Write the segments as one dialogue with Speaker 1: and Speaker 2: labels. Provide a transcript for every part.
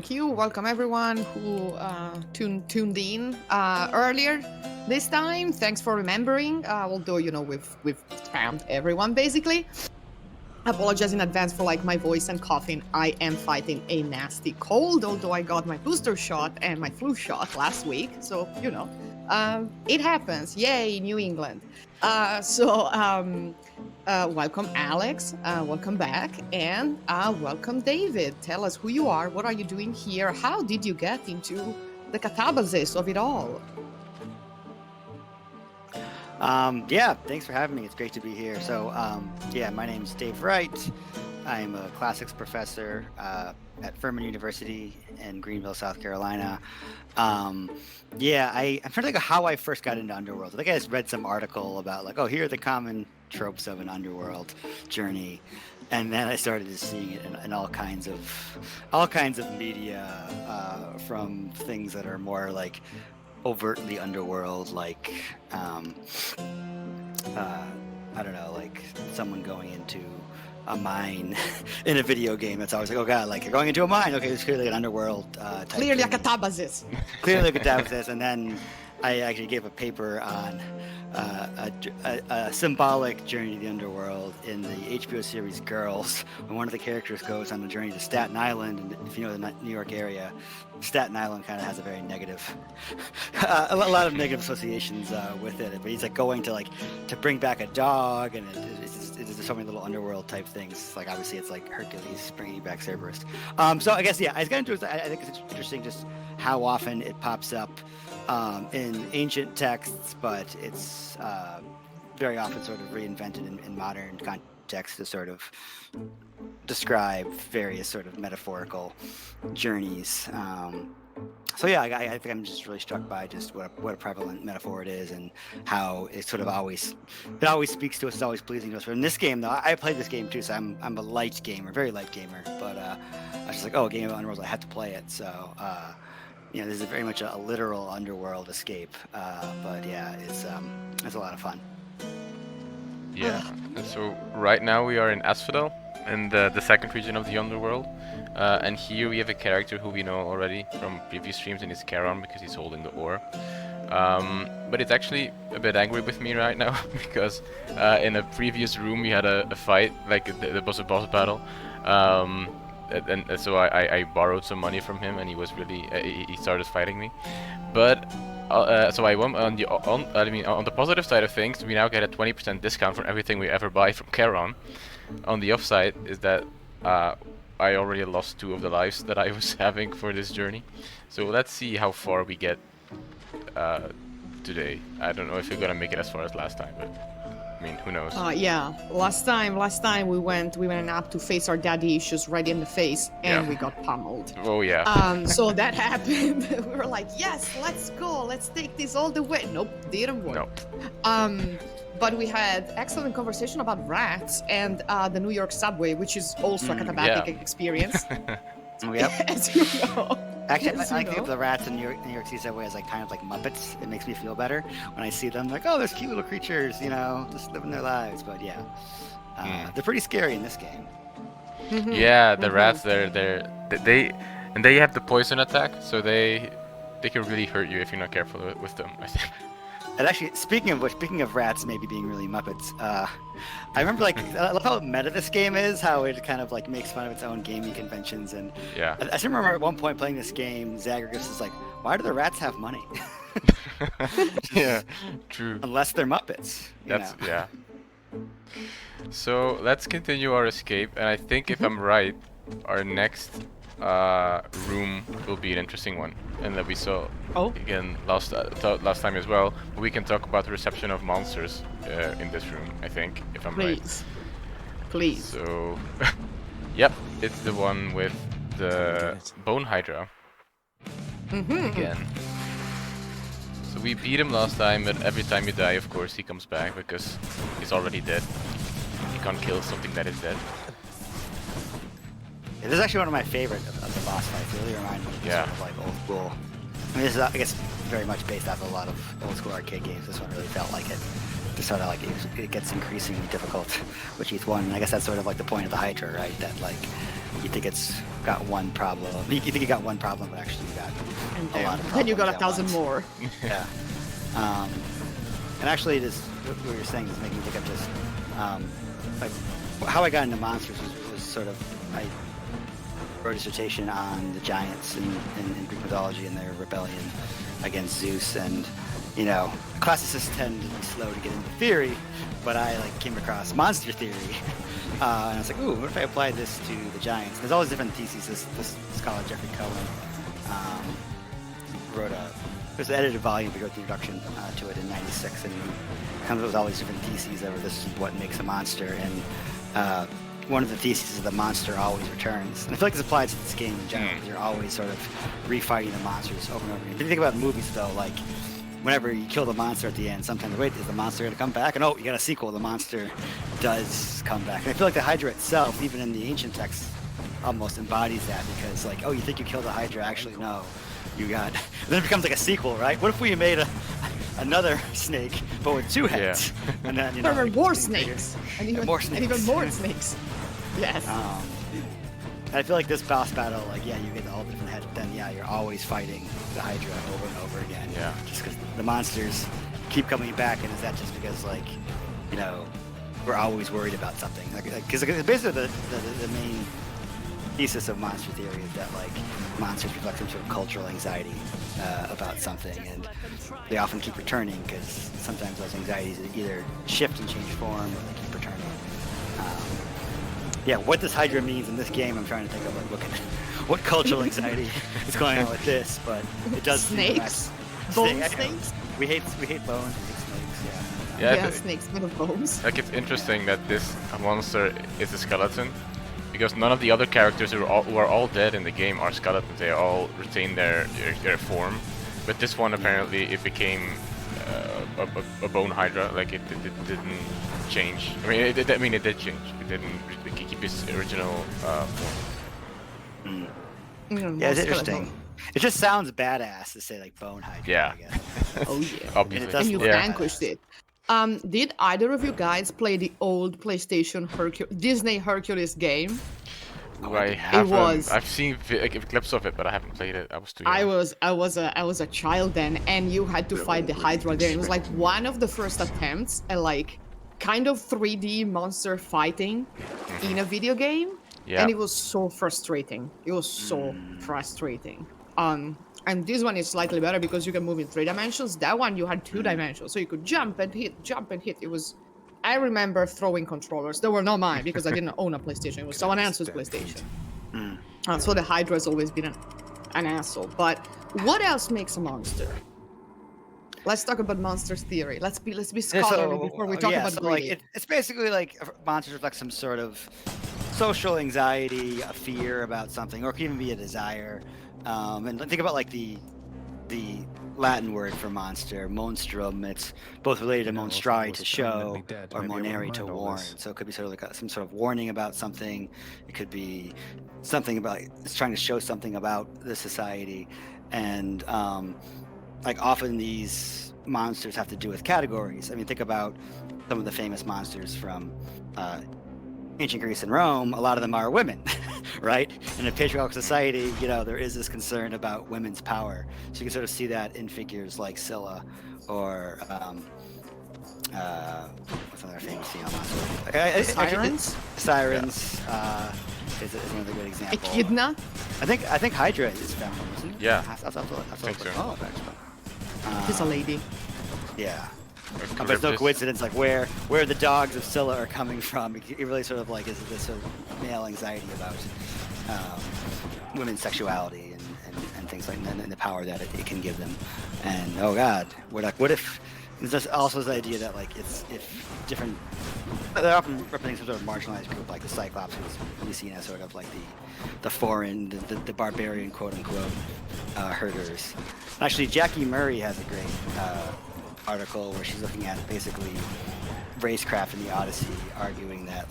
Speaker 1: thank you. Welcome everyone who tuned in earlier this time. Thanks for remembering. Although we've found everyone basically. Apologize in advance for my voice and coughing. I am fighting a nasty cold, although I got my booster shot and my flu shot last week. So it happens. Yay, New England. Welcome Alex. Welcome back, and welcome David. Tell us who you are. What are you doing here? How did you get into the catabasis of it all?
Speaker 2: Yeah, thanks for having me. It's great to be here. So, my name's Dave Wright. I'm a classics professor at Furman University in Greenville, South Carolina. I'm trying to think of how I first got into Underworld. I think I just read some article about here are the common tropes of an Underworld journey, and then I started just seeing it in all kinds of media, from things that are more overtly Underworld, I don't know, someone going into a mine in a video game. That's always oh god, you're going into a mine. Okay, it's clearly an Underworld type
Speaker 1: Clearly
Speaker 2: thing.
Speaker 1: a catabasis.
Speaker 2: Clearly a catabasis. And then I actually gave a paper on a symbolic journey to the Underworld in the HBO series Girls, when one of the characters goes on a journey to Staten Island. And if you know the New York area, Staten Island kind of has a very negative, a lot of negative associations with it. But he's going to bring back a dog, and it's so many little Underworld type things. Obviously it's Hercules bringing back Cerberus. So I guess I got into it. I think it's interesting just how often it pops up in ancient texts, but it's very often sort of reinvented in modern context to sort of describe various sort of metaphorical journeys. I think I'm just really struck by just what a prevalent metaphor it is, and how it sort of always speaks to us. It's always pleasing to us. But in this game, though, I played this game too, so I'm a light gamer, very light gamer. But I was just a game of Underworld, I had to play it. So this is very much a literal Underworld escape. It's a lot of fun.
Speaker 3: Yeah. So right now we are in Asphodel, in the second region of the Underworld. And here we have a character who we know already from previous streams, and it's Charon, because he's holding the ore. But it's actually a bit angry with me right now, because in a previous room we had a fight, there was a boss battle. And so I borrowed some money from him, and he was really he started fighting me. But so I won on the positive side of things, we now get a 20% discount for everything we ever buy from Charon. On the offside is that I already lost 2 of the lives that I was having for this journey. So let's see how far we get today. I don't know if we're gonna make it as far as last time, but who knows?
Speaker 1: Last time we went up to face our daddy issues right in the face, and we got pummeled.
Speaker 3: Oh yeah.
Speaker 1: So that happened. We were like, yes, let's go, let's take this all the way. Nope, didn't work.
Speaker 3: Nope.
Speaker 1: But we had excellent conversation about rats and the New York subway, which is also a catabatic experience.
Speaker 2: Yep.
Speaker 1: As you know.
Speaker 2: Actually, I think of the rats in New York City subway as kind of like Muppets. It makes me feel better when I see them. There's cute little creatures, just living their lives. But they're pretty scary in this game.
Speaker 3: Yeah, the rats, they have the poison attack, so they can really hurt you if you're not careful with them, I think.
Speaker 2: And actually, speaking of rats maybe being really Muppets, I remember I love how meta this game is, how it kind of makes fun of its own gaming conventions. And
Speaker 3: yeah,
Speaker 2: I still remember at one point playing this game, Zag-Zagging is why do the rats have money?
Speaker 3: Yeah, true.
Speaker 2: Unless they're Muppets.
Speaker 3: Yeah. So let's continue our escape, and I think if I'm right, our next room will be an interesting one, and that we saw again last time as well. We can talk about the reception of monsters in this room, I think, if I'm right.
Speaker 1: Please.
Speaker 3: So, yep, it's the one with the Bone Hydra. Again. So we beat him last time, but every time you die, of course, he comes back because he's already dead. You can't kill something that is dead.
Speaker 2: This is actually one of my favorite of the boss fights. It really reminds me of sort of old school. This is, I guess, very much based off a lot of old school arcade games. This one really felt like it. Just sort of it gets increasingly difficult with each one. And I guess that's sort of the point of the Hydra, right? That you think it's got one problem. You think you got one problem, but actually you got a lot of problems.
Speaker 1: Then you got
Speaker 2: at
Speaker 1: 1,000
Speaker 2: once.
Speaker 1: more.
Speaker 2: Yeah. And actually, this what you're saying is making me think of just like how I got into monsters was sort of I wrote a dissertation on the giants in Greek mythology and their rebellion against Zeus, and classicists tend to be slow to get into theory, but I came across monster theory, and I was like, ooh, what if I applied this to the giants? There's all these different theses. This scholar Jeffrey Cohen wrote there's an edited volume. We wrote the introduction to it in '96, and he comes up with all these different theses over this is what makes a monster, and one of the theses is the monster always returns. And I feel like this applies to this game in general, because you're always sort of refighting the monsters over and over again. If you think about movies, though, whenever you kill the monster at the end, sometimes, wait, is the monster going to come back? And oh, you got a sequel, the monster does come back. And I feel like the Hydra itself, even in the ancient texts, almost embodies that, because oh, you think you killed the Hydra, actually no, you got, then it becomes like a sequel, right? What if we made another snake, but with two heads?
Speaker 3: Yeah.
Speaker 2: And then,
Speaker 1: There were more snakes. And even more snakes. Yes.
Speaker 2: I feel like this boss battle, you get all the different heads, but then, you're always fighting the Hydra over and over again.
Speaker 3: Yeah.
Speaker 2: Just because the monsters keep coming back, and is that just because, we're always worried about something? Because basically the main thesis of monster theory is that, monsters reflect some sort of cultural anxiety about something, and they often keep returning because sometimes those anxieties either shift and change form, or they keep returning. What this Hydra means in this game, I'm trying to think of what cultural anxiety is going on with this, but it does
Speaker 1: snakes, bone snakes.
Speaker 2: We hate bones. We hate snakes.
Speaker 3: Yeah,
Speaker 1: snakes made of bones.
Speaker 3: It's interesting that this monster is a skeleton, because none of the other characters who are all dead in the game are skeletons. They all retain their form, but this one apparently it became a bone Hydra. It didn't change. I mean, it did change. It didn't keep its original form.
Speaker 2: Yeah, it's interesting. It just sounds badass to say bone Hydra.
Speaker 3: Yeah.
Speaker 2: I guess.
Speaker 1: Oh yeah.
Speaker 3: Obviously.
Speaker 1: And you
Speaker 3: Yeah.
Speaker 1: vanquished it. Did either of you guys play the old PlayStation Disney Hercules game?
Speaker 3: I haven't.
Speaker 1: was-
Speaker 3: I've seen clips of it, but I haven't played it. I was too young.
Speaker 1: I was a child then, and you had to fight the Hydra there. It was one of the first attempts at kind of 3D monster fighting in a video game.
Speaker 3: Yeah.
Speaker 1: And it was so frustrating. It was so frustrating. And this one is slightly better because you can move in 3 dimensions. That one you had 2 dimensions, so you could jump and hit. It was. I remember throwing controllers. They were not mine because I didn't own a PlayStation. It was someone else's PlayStation. So the Hydra has always been an asshole. But what else makes a monster? Let's talk about monsters theory. Let's be scholarly before we talk about greedy.
Speaker 2: It's basically monsters reflect some sort of social anxiety, a fear about something, or it can even be a desire. And think about the Latin word for monster, monstrum. It's both related to monstrari, to show, or monere, to warn. So it could be sort of some sort of warning about something. It could be something about it's trying to show something about the society, and often these monsters have to do with categories. I mean, think about some of the famous monsters from ancient Greece and Rome. A lot of them are women, right? In a patriarchal society, there is this concern about women's power. So you can sort of see that in figures like Scylla, or what's another famous female monster?
Speaker 1: Sirens?
Speaker 2: Sirens is another good example.
Speaker 1: Echidna?
Speaker 2: I think Hydra is feminine, isn't it?
Speaker 3: Yeah.
Speaker 2: I
Speaker 3: think so.
Speaker 1: She's a lady.
Speaker 2: Yeah. But it's no coincidence where the dogs of Scylla are coming from. It really sort of is this sort of male anxiety about women's sexuality and things like that, and the power that it can give them. And oh god, what if there's also this idea that it's if different, they're often representing some sort of marginalized group, like the Cyclops, who's we seen as sort of the foreign, the barbarian, quote unquote, herders. Actually, Jackie Murray has a great article where she's looking at basically racecraft in the Odyssey, arguing that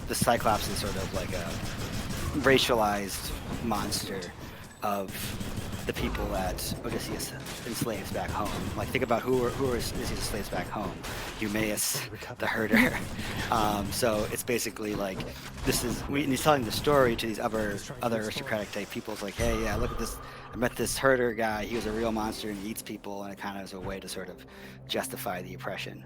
Speaker 2: the Cyclops is sort of a racialized monster of the people that Odysseus enslaves back home. Like, think about who are Odysseus enslaves back home. Eumaeus, the herder. So it's basically like, and he's telling the story to these other aristocratic type people. It's like, hey, yeah, look at this. I met this herder guy. He was a real monster and he eats people, and it kind of is a way to sort of justify the oppression.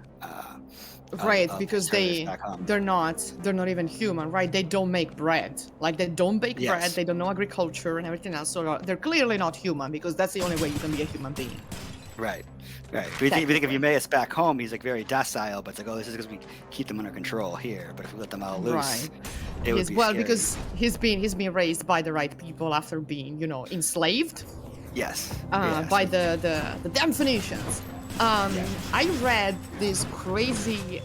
Speaker 1: Right,
Speaker 2: of
Speaker 1: because
Speaker 2: herders back home.
Speaker 1: they're not even human, right? They don't make bread. Like, they don't bake
Speaker 2: Yes.
Speaker 1: bread. They don't know agriculture and everything else. So they're clearly not human, because that's the only way you can be a human being.
Speaker 2: Right. But if you think of Eumaeus back home, he's like very docile, but it's like, oh, this is because we keep them under control here. But if we let them all loose,
Speaker 1: Right.
Speaker 2: it would be
Speaker 1: Well,
Speaker 2: scary.
Speaker 1: because he's been raised by the right people after being, enslaved
Speaker 2: Yes.
Speaker 1: by the damn Phoenicians. I read this crazy,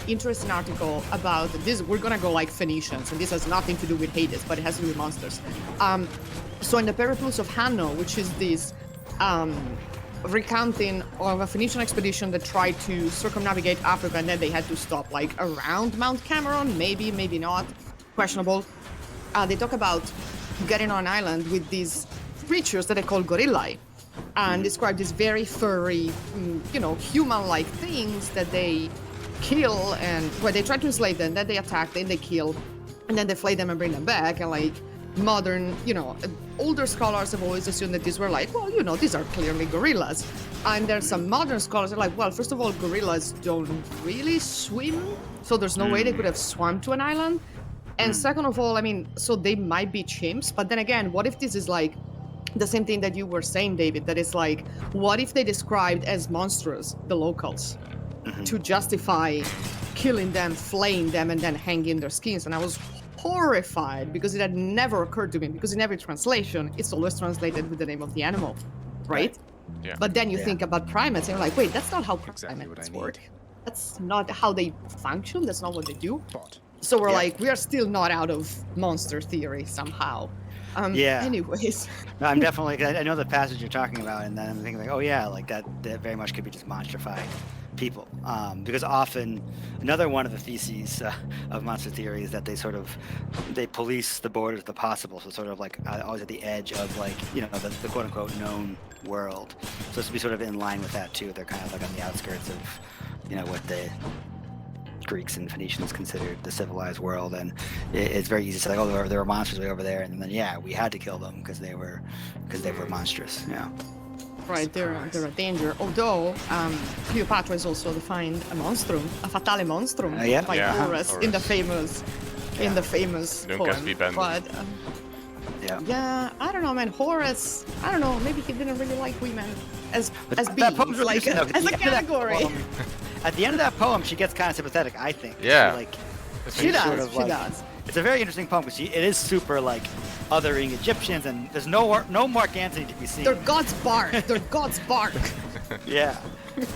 Speaker 1: interesting article about this. We're gonna go like Phoenicians, and this has nothing to do with Hades, but it has to do with monsters. So in the Periplus of Hanno, which is this recounting of a Phoenician expedition that tried to circumnavigate Africa, and then they had to stop like around Mount Cameron, maybe not, questionable. They talk about getting on an island with these creatures that they call gorillae, and describe these very furry, human-like things that they kill, and where they try to enslave them, then they attack, then they kill, and then they flay them and bring them back. And like modern, older scholars have always assumed that these were like, well, these are clearly gorillas. And there's some modern scholars that are like, well, first of all, gorillas don't really swim, so there's no way they could have swum to an island. And second of all, so they might be chimps, but then again, what if this is like the same thing that you were saying, David, that is like, what if they described as monstrous the locals to justify killing them, flaying them, and then hanging their skins? And I was horrified, because it had never occurred to me, because in every translation, it's always translated with the name of the animal, right?
Speaker 3: Yeah.
Speaker 1: But then you think about primates, and you're like, wait, that's not how
Speaker 4: Exactly what
Speaker 1: primates
Speaker 4: I
Speaker 1: work.
Speaker 4: need.
Speaker 1: That's not how they function. That's not what they do. So we're like, we are still not out of monster theory somehow. Anyways.
Speaker 2: No, I'm definitely. I know the passage you're talking about, and then I'm thinking like, oh yeah, like that very much could be just monstrified people. Because often another one of the theses of monster theory is that they police the borders of the possible. So sort of like always at the edge of like the quote unquote known world. So it's to be sort of in line with that too. They're kind of like on the outskirts of what the Greeks and Phoenicians considered the civilized world, and it's very easy to say like, oh, there were monsters way over there, and then we had to kill them because they were monstrous. Yeah.
Speaker 1: Right, they're a danger. Although Cleopatra is also defined a monstrum, a fatale monstrum, by Horace in the famous
Speaker 3: Lucas
Speaker 1: poem.
Speaker 3: V. Bender.
Speaker 1: But I don't know, man. Horace, I don't know. Maybe he didn't really like women as
Speaker 2: that
Speaker 1: beings,
Speaker 2: poem's really
Speaker 1: like
Speaker 2: interesting, though, 'cause
Speaker 1: as a
Speaker 2: at the end of that
Speaker 1: category.
Speaker 2: poem- At the end of that poem, she gets kind of sympathetic, I think.
Speaker 3: Yeah.
Speaker 1: She
Speaker 2: sort
Speaker 1: does.
Speaker 2: of
Speaker 1: She
Speaker 2: like-
Speaker 1: does.
Speaker 2: It's a very interesting poem because it is super like othering Egyptians, and there's no Mark Antony to be seen.
Speaker 1: Their gods bark. Their gods bark.
Speaker 2: Yeah.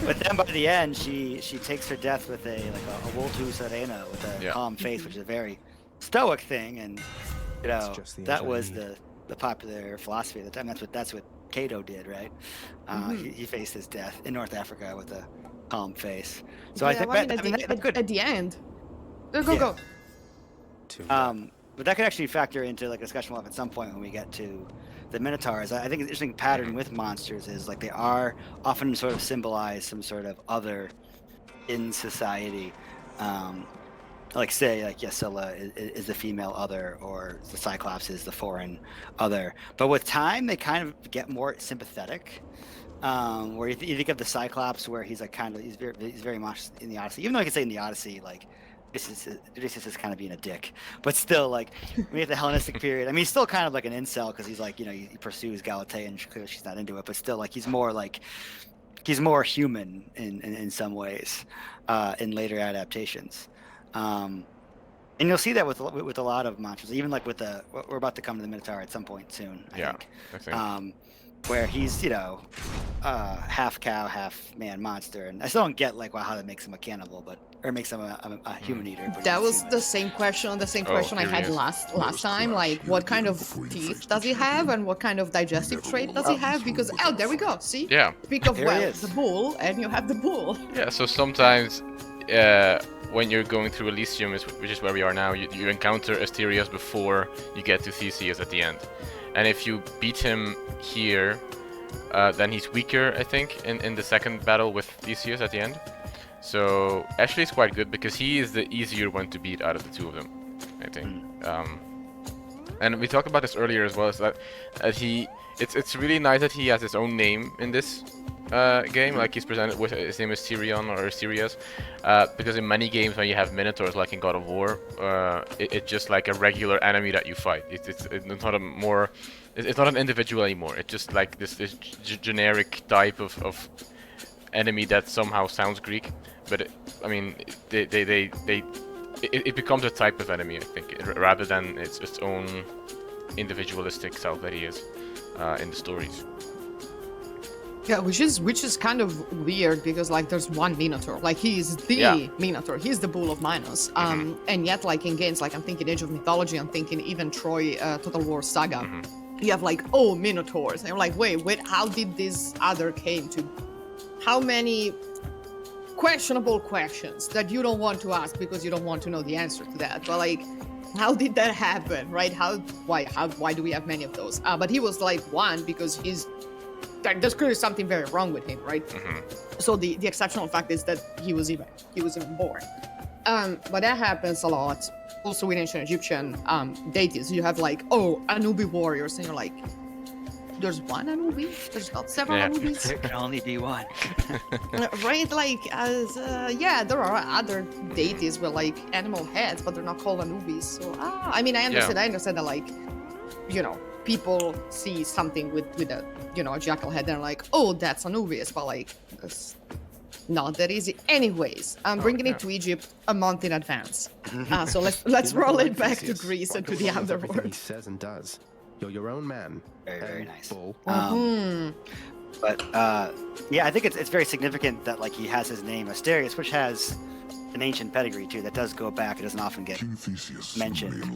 Speaker 2: But then by the end, she takes her death with a Voltu Serena with a calm face, which is a very stoic thing, and
Speaker 4: just the
Speaker 2: that
Speaker 4: edge I
Speaker 2: was
Speaker 4: need.
Speaker 2: the popular philosophy at the time. That's what Cato did, right? He faced his death in North Africa with a calm face. So I think that could
Speaker 1: at the end. Go.
Speaker 2: but that could actually factor into like a discussion we'll have at some point when we get to the Minotaurs. I think an interesting pattern with monsters is like they are often sort of symbolize some sort of other in society. Like say like Scylla is the female other, or the Cyclops is the foreign other. But with time, they kind of get more sympathetic. Where you think of the Cyclops, where he's like he's very much in the Odyssey. Even though I can say in the Odyssey, like Odysseus is kind of being a dick, but still, like we have the Hellenistic period. I mean, he's still kind of like an incel because he's like he pursues Galatea and clearly she's not into it. But still, like he's more human in some ways in later adaptations. And you'll see that with a lot of monsters, even like we're about to come to the Minotaur at some point soon. I think. Where he's half cow, half man monster, and I still don't get like how that makes him a cannibal, or makes him a human eater. But
Speaker 1: That
Speaker 2: he's
Speaker 1: was
Speaker 2: human.
Speaker 1: the same question I
Speaker 3: here
Speaker 1: had
Speaker 3: he is.
Speaker 1: last time. Like, what kind of teeth does he have, and what kind of digestive trait does he have? Because there we go. See?
Speaker 3: Yeah.
Speaker 1: Speak of
Speaker 2: Here he is.
Speaker 1: the bull, and you have the bull.
Speaker 3: Yeah, so sometimes when you're going through Elysium, which is where we are now, you encounter Asterios before you get to Theseus at the end. and if you beat him here, then he's weaker, I think, in the second battle with Theseus at the end. So actually it's quite good because he is the easier one to beat out of the two of them, I think. And we talked about this earlier as well, is that it's really nice that he has his own name in this game, like he's presented with his name is Tyrion or Sirius, because in many games when you have Minotaurs, like in God of War, it's just like a regular enemy that you fight. It's not a more, it's not an individual anymore. It's just like this generic type of enemy that somehow sounds Greek, but I mean it becomes a type of enemy, I think, rather than its own individualistic self that he is in the stories.
Speaker 1: Yeah, which is kind of weird because like there's one Minotaur, like he's the Minotaur, he's the Bull of Minos, and yet like in games like I'm thinking Age of Mythology, I'm thinking even Troy Total War Saga, you have like Minotaurs, and you're like wait, how did this other came to? How many questionable questions that you don't want to ask because you don't want to know the answer to that, but like how did that happen, right? Why do we have many of those? But he was like one because there's clearly something very wrong with him, right? So the exceptional fact is that he was even born. But that happens a lot also with ancient Egyptian deities. You have like Anubi warriors, and you're like, there's one Anubi, there's not several Anubis.
Speaker 2: There can only be one.
Speaker 1: Right, like there are other deities with like animal heads, but they're not called Anubis. So I mean, I understand that, like, you know, people see something with a, you know, a jackal head and they're like, oh, that's Anubis, but like it's not that easy. Anyways, I'm bringing it to Egypt a month in advance. So let's roll it back to Greece and to the underworld.
Speaker 4: He says and does. You're your own man.
Speaker 2: Very nice.
Speaker 4: Bull.
Speaker 2: But yeah, I think it's very significant that like he has his name Asterius, which has an ancient pedigree too that does go back. It doesn't often get mentioned.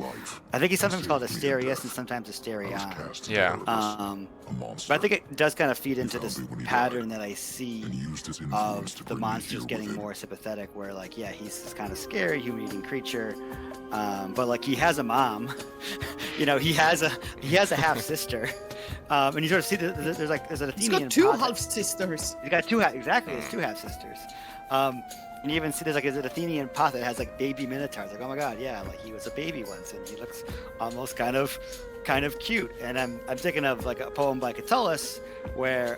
Speaker 2: I think he's sometimes called Asterius and sometimes Asterion.
Speaker 3: Yeah.
Speaker 2: But I think it does kind of feed into this pattern that I see of the monsters getting more sympathetic, where like, yeah, he's this kind of scary human-eating creature, but like he has a mom, you know, he has a half sister, and you sort of see that there's an Athenian.
Speaker 1: He's got two half sisters.
Speaker 2: He's got exactly. There's two half sisters. And you even see there's an Athenian pot that has like baby minotaurs. Like, oh my god, yeah, like he was a baby once, and he looks almost kind of cute. And I'm thinking of like a poem by Catullus where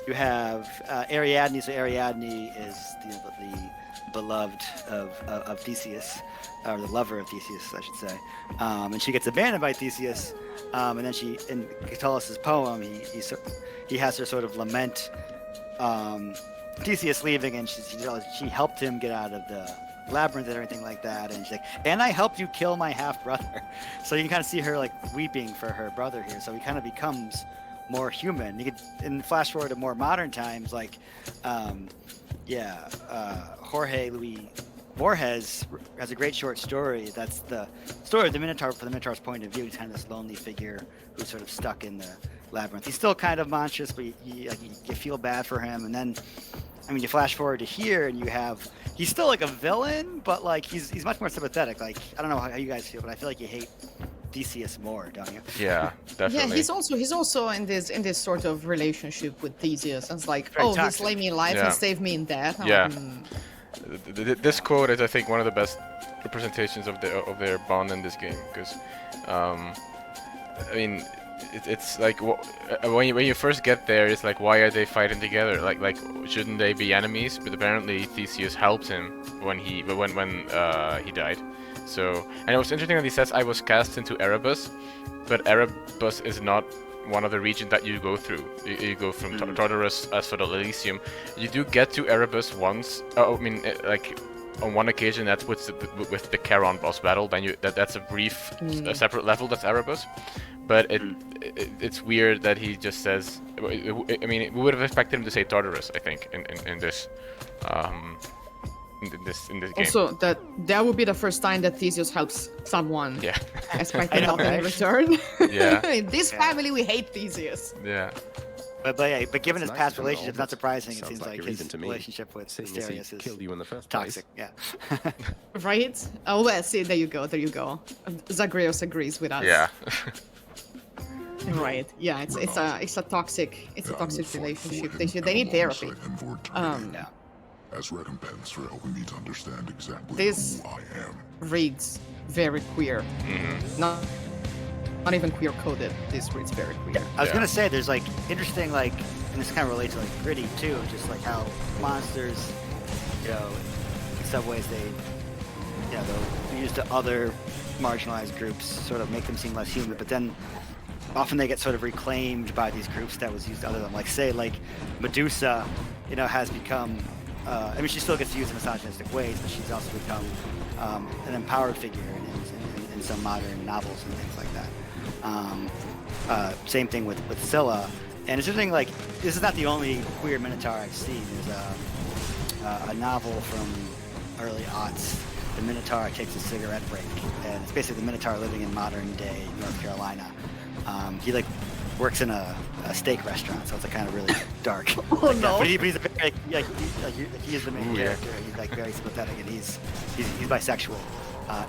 Speaker 2: you have Ariadne. So Ariadne is the beloved of Theseus, or the lover of Theseus, I should say. And she gets abandoned by Theseus, and then in Catullus's poem, he has her sort of lament Theseus leaving, and she helped him get out of the labyrinth and everything like that, and she's like, and I helped you kill my half brother. So you can kind of see her like weeping for her brother here. So he kind of becomes more human. You could flash forward to more modern times, like Jorge Luis Borges has a great short story. That's the story of the Minotaur from the Minotaur's point of view. He's kind of this lonely figure who's sort of stuck in the labyrinth. He's still kind of monstrous, but you feel bad for him. And then, I mean, you flash forward to here, and he's still like a villain, but like he's much more sympathetic. Like, I don't know how you guys feel, but I feel like you hate Theseus more, don't you?
Speaker 3: Yeah, definitely.
Speaker 1: Yeah, he's also in this sort of relationship with Theseus, and it's like,
Speaker 2: Very
Speaker 1: he
Speaker 2: toxic.
Speaker 1: saved me in life and saved me in death.
Speaker 3: Yeah. This quote is, I think, one of the best representations of their bond in this game, because I mean, it's like when you first get there, it's like, why are they fighting together? Like shouldn't they be enemies? But apparently Theseus helped him when he died. So, and it was interesting that he says, I was cast into Erebus, but Erebus is not one of the regions that you go through. You go from Tartarus, Asphodel, Elysium. You do get to Erebus once. Like on one occasion, that's with the Charon boss battle. Then that's a brief, a separate level. That's Erebus. But it's weird that he just says. I mean, we would have expected him to say Tartarus, I think, in this. In this game.
Speaker 1: Also, that would be the first time that Theseus helps someone.
Speaker 3: Yeah.
Speaker 1: Expecting nothing in return.
Speaker 3: Yeah.
Speaker 1: In this family, we hate Theseus.
Speaker 3: Yeah.
Speaker 2: But given his
Speaker 4: nice
Speaker 2: past
Speaker 4: to know,
Speaker 2: relationship, it's not
Speaker 4: but
Speaker 2: surprising. It
Speaker 4: sounds
Speaker 2: seems
Speaker 4: like
Speaker 2: like
Speaker 4: a
Speaker 2: his
Speaker 4: reason to me.
Speaker 2: relationship with
Speaker 4: Seeing as he
Speaker 2: Asterius is
Speaker 4: killed you in the first
Speaker 2: toxic.
Speaker 4: place.
Speaker 2: Yeah.
Speaker 1: Right? Oh, well, see, there you go. Zagreus agrees with us.
Speaker 3: Yeah.
Speaker 1: Right. Yeah. It's a toxic relationship. They need therapy.
Speaker 2: Yeah.
Speaker 5: As recompense for helping me to understand exactly
Speaker 1: This
Speaker 5: who I am.
Speaker 1: reads very queer. Not even queer coded. This reads very queer.
Speaker 2: I was
Speaker 3: Yeah.
Speaker 2: gonna say there's like interesting like, and this kind of relates to like Gritty too, just like how monsters, you know, in some ways they, you know, they'll use to other marginalized groups, sort of make them seem less human, but then often they get sort of reclaimed by these groups that was used to other than, like, say, like Medusa, you know, has become, I mean, she still gets used in misogynistic ways, but she's also become an empowered figure in some modern novels and things like that. Same thing with Scylla, and it's interesting, like, this is not the only queer Minotaur I've seen. There's a novel from early aughts. The Minotaur takes a cigarette break, and it's basically the Minotaur living in modern day North Carolina. He like works in a steak restaurant, so it's like kind of really dark.
Speaker 1: Oh no!
Speaker 2: But he's a very, he is the main character. Yeah. He's like very sympathetic, and he's bisexual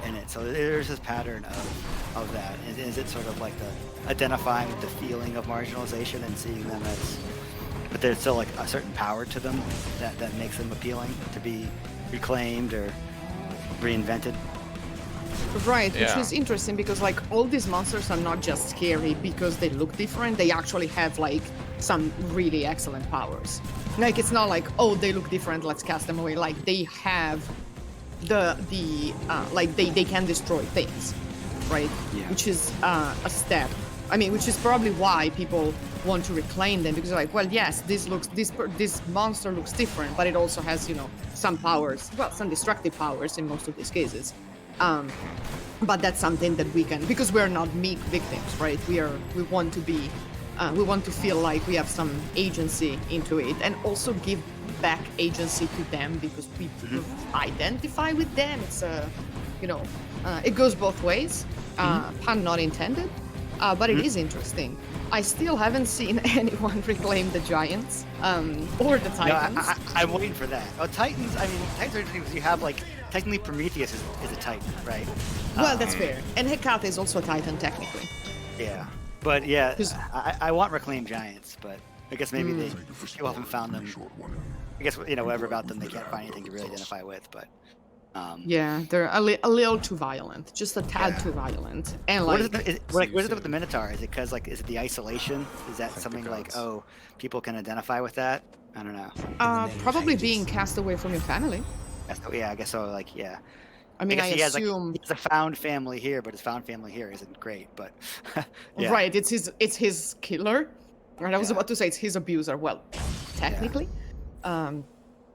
Speaker 2: in it. So there's this pattern of that. Is it sort of like the identifying with the feeling of marginalization and seeing them as, but there's still like a certain power to them that makes them appealing to be reclaimed or reinvented.
Speaker 1: Right, which
Speaker 3: Yeah.
Speaker 1: is interesting because like all these monsters are not just scary because they look different. They actually have like some really excellent powers. Like it's not like, oh, they look different, let's cast them away. Like they have the like they can destroy things, right?
Speaker 2: Yeah.
Speaker 1: Which is a step. I mean, which is probably why people want to reclaim them, because they're like, well, yes, this monster looks different, but it also has, you know, some powers, well, some destructive powers in most of these cases. But that's something that we can, because we're not meek victims, right? We want to be, we want to feel like we have some agency into it, and also give back agency to them because we identify with them. It's you know, it goes both ways. Pun not intended. But it is interesting. I still haven't seen anyone reclaim the giants or the titans.
Speaker 2: No, I'm waiting for that. Oh, titans! I mean, titans are interesting because you have like technically Prometheus is a titan, right?
Speaker 1: Well, that's fair. And Hecate is also a titan technically.
Speaker 2: Yeah, but yeah,
Speaker 1: 'Cause-
Speaker 2: I want reclaimed giants, but I guess maybe
Speaker 5: Thank you for
Speaker 2: you haven't found them.
Speaker 5: short one.
Speaker 2: I guess, you know, whatever about them, they can't find anything to really identify with. But
Speaker 1: Yeah, they're a little too violent, just a tad
Speaker 2: Yeah.
Speaker 1: too violent. And
Speaker 2: what
Speaker 1: like,
Speaker 2: is it? What is it with the Minotaur? Is it because like is it the isolation? Is that something like,
Speaker 4: gods.
Speaker 2: oh, people can identify with that? I don't know.
Speaker 1: probably being cast away from your family.
Speaker 2: Yeah, I guess so. Like, yeah.
Speaker 1: I mean, I
Speaker 2: guess he has, like,
Speaker 1: assume
Speaker 2: he has a found family here, but his found family here isn't great. But yeah.
Speaker 1: right. It's his killer. Right. I was
Speaker 2: Yeah.
Speaker 1: about to say it's his abuser. Well, technically.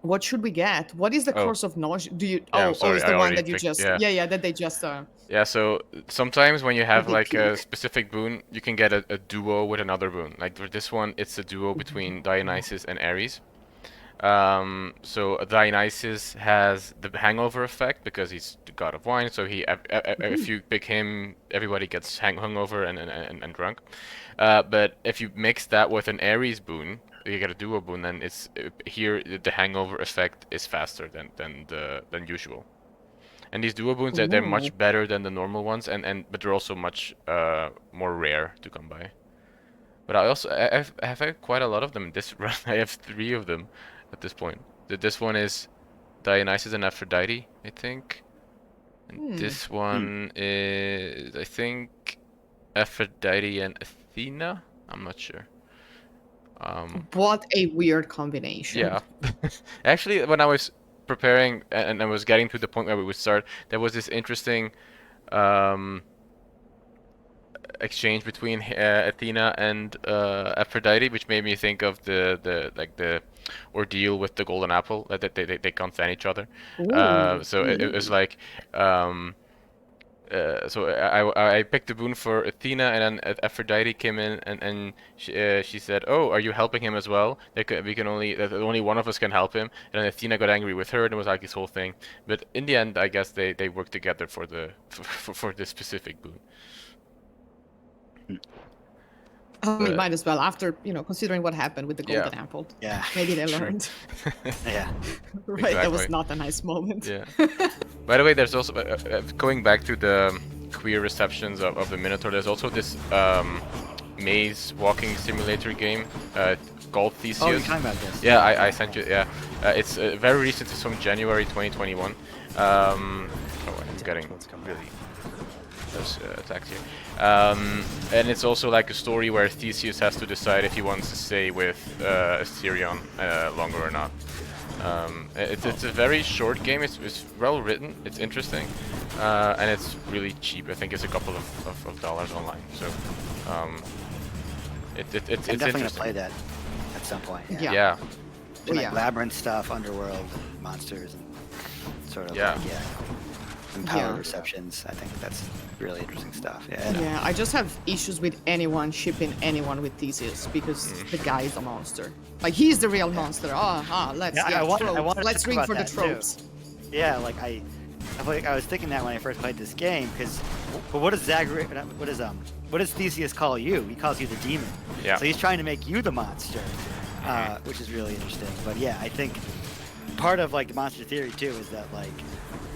Speaker 1: What should we get? What is the
Speaker 3: Oh.
Speaker 1: course of nausea? Do you?
Speaker 3: Yeah, I'm
Speaker 1: oh,
Speaker 3: sorry,
Speaker 1: it's
Speaker 3: I
Speaker 1: the one
Speaker 3: already
Speaker 1: that you
Speaker 3: picked-
Speaker 1: just.
Speaker 3: yeah.
Speaker 1: Yeah, that they just.
Speaker 3: Yeah, so sometimes when you have
Speaker 1: they
Speaker 3: like a
Speaker 1: peak.
Speaker 3: specific boon, you can get a duo with another boon. Like for this one, it's a duo between Dionysus and Ares. So Dionysus has the hangover effect because he's the god of wine. So if you pick him, everybody gets hungover and drunk. But if you mix that with an Ares boon, you get a duo boon. Then it's here the hangover effect is faster than usual. And these duo boons, they're
Speaker 1: Ooh.
Speaker 3: much better than the normal ones, but they're also much more rare to come by. But I have had quite a lot of them in this run. I have 3 of them at this point. This one is Dionysus and Aphrodite, I think. And this one is, I think, Aphrodite and Athena. I'm not sure.
Speaker 1: What a weird combination.
Speaker 3: Yeah. Actually, when I was preparing and I was getting to the point where we would start, there was this interesting exchange between Athena and Aphrodite, which made me think of the ordeal with the golden apple, that they can't stand each other. So it was like so I picked the boon for Athena, and then Aphrodite came in and she said, "Oh, are you helping him as well? Only one of us can help him." And then Athena got angry with her, and it was like this whole thing. But in the end, I guess they worked together for this specific boon.
Speaker 1: We might as well, after considering what happened with the golden apple.
Speaker 2: Yeah.
Speaker 1: Maybe they
Speaker 3: True.
Speaker 1: learned.
Speaker 2: Yeah.
Speaker 1: Right, that was
Speaker 3: Exactly.
Speaker 1: not a nice moment.
Speaker 3: Yeah. By the way, there's also going back to the queer receptions of the Minotaur. There's also this maze walking simulator game called Theseus.
Speaker 2: Oh, you're talking about this.
Speaker 3: Yeah, I sent you. Yeah, it's very recent. It's from January 2021. Oh, I'm getting really those attacks here. And it's also like a story where Theseus has to decide if he wants to stay with Asterion longer or not. It's a very short game. It's well written. It's interesting, and it's really cheap. I think it's a couple of dollars online. So it's
Speaker 2: I'm definitely gonna
Speaker 3: interesting.
Speaker 2: play that at some point.
Speaker 1: Yeah.
Speaker 3: Yeah.
Speaker 2: And, like
Speaker 1: Yeah.
Speaker 2: labyrinth stuff, underworld monsters, and sort of
Speaker 3: Yeah.
Speaker 2: like, empowered
Speaker 1: Yeah.
Speaker 2: receptions. I think that's really interesting stuff. Yeah.
Speaker 1: Yeah, I just have issues with anyone shipping anyone with Theseus because the guy is a monster. Like he's the real monster. Let's
Speaker 2: Yeah,
Speaker 1: get
Speaker 2: I wanted
Speaker 1: tropes.
Speaker 2: to
Speaker 1: Let's
Speaker 2: talk
Speaker 1: ring
Speaker 2: about
Speaker 1: for the
Speaker 2: that, too.
Speaker 1: tropes.
Speaker 2: Yeah, like I was thinking that when I first played this game, because but what does Theseus call you? He calls you the demon.
Speaker 3: Yeah.
Speaker 2: So he's trying to make you the monster, which is really interesting. But yeah, I think part of like the monster theory too is that like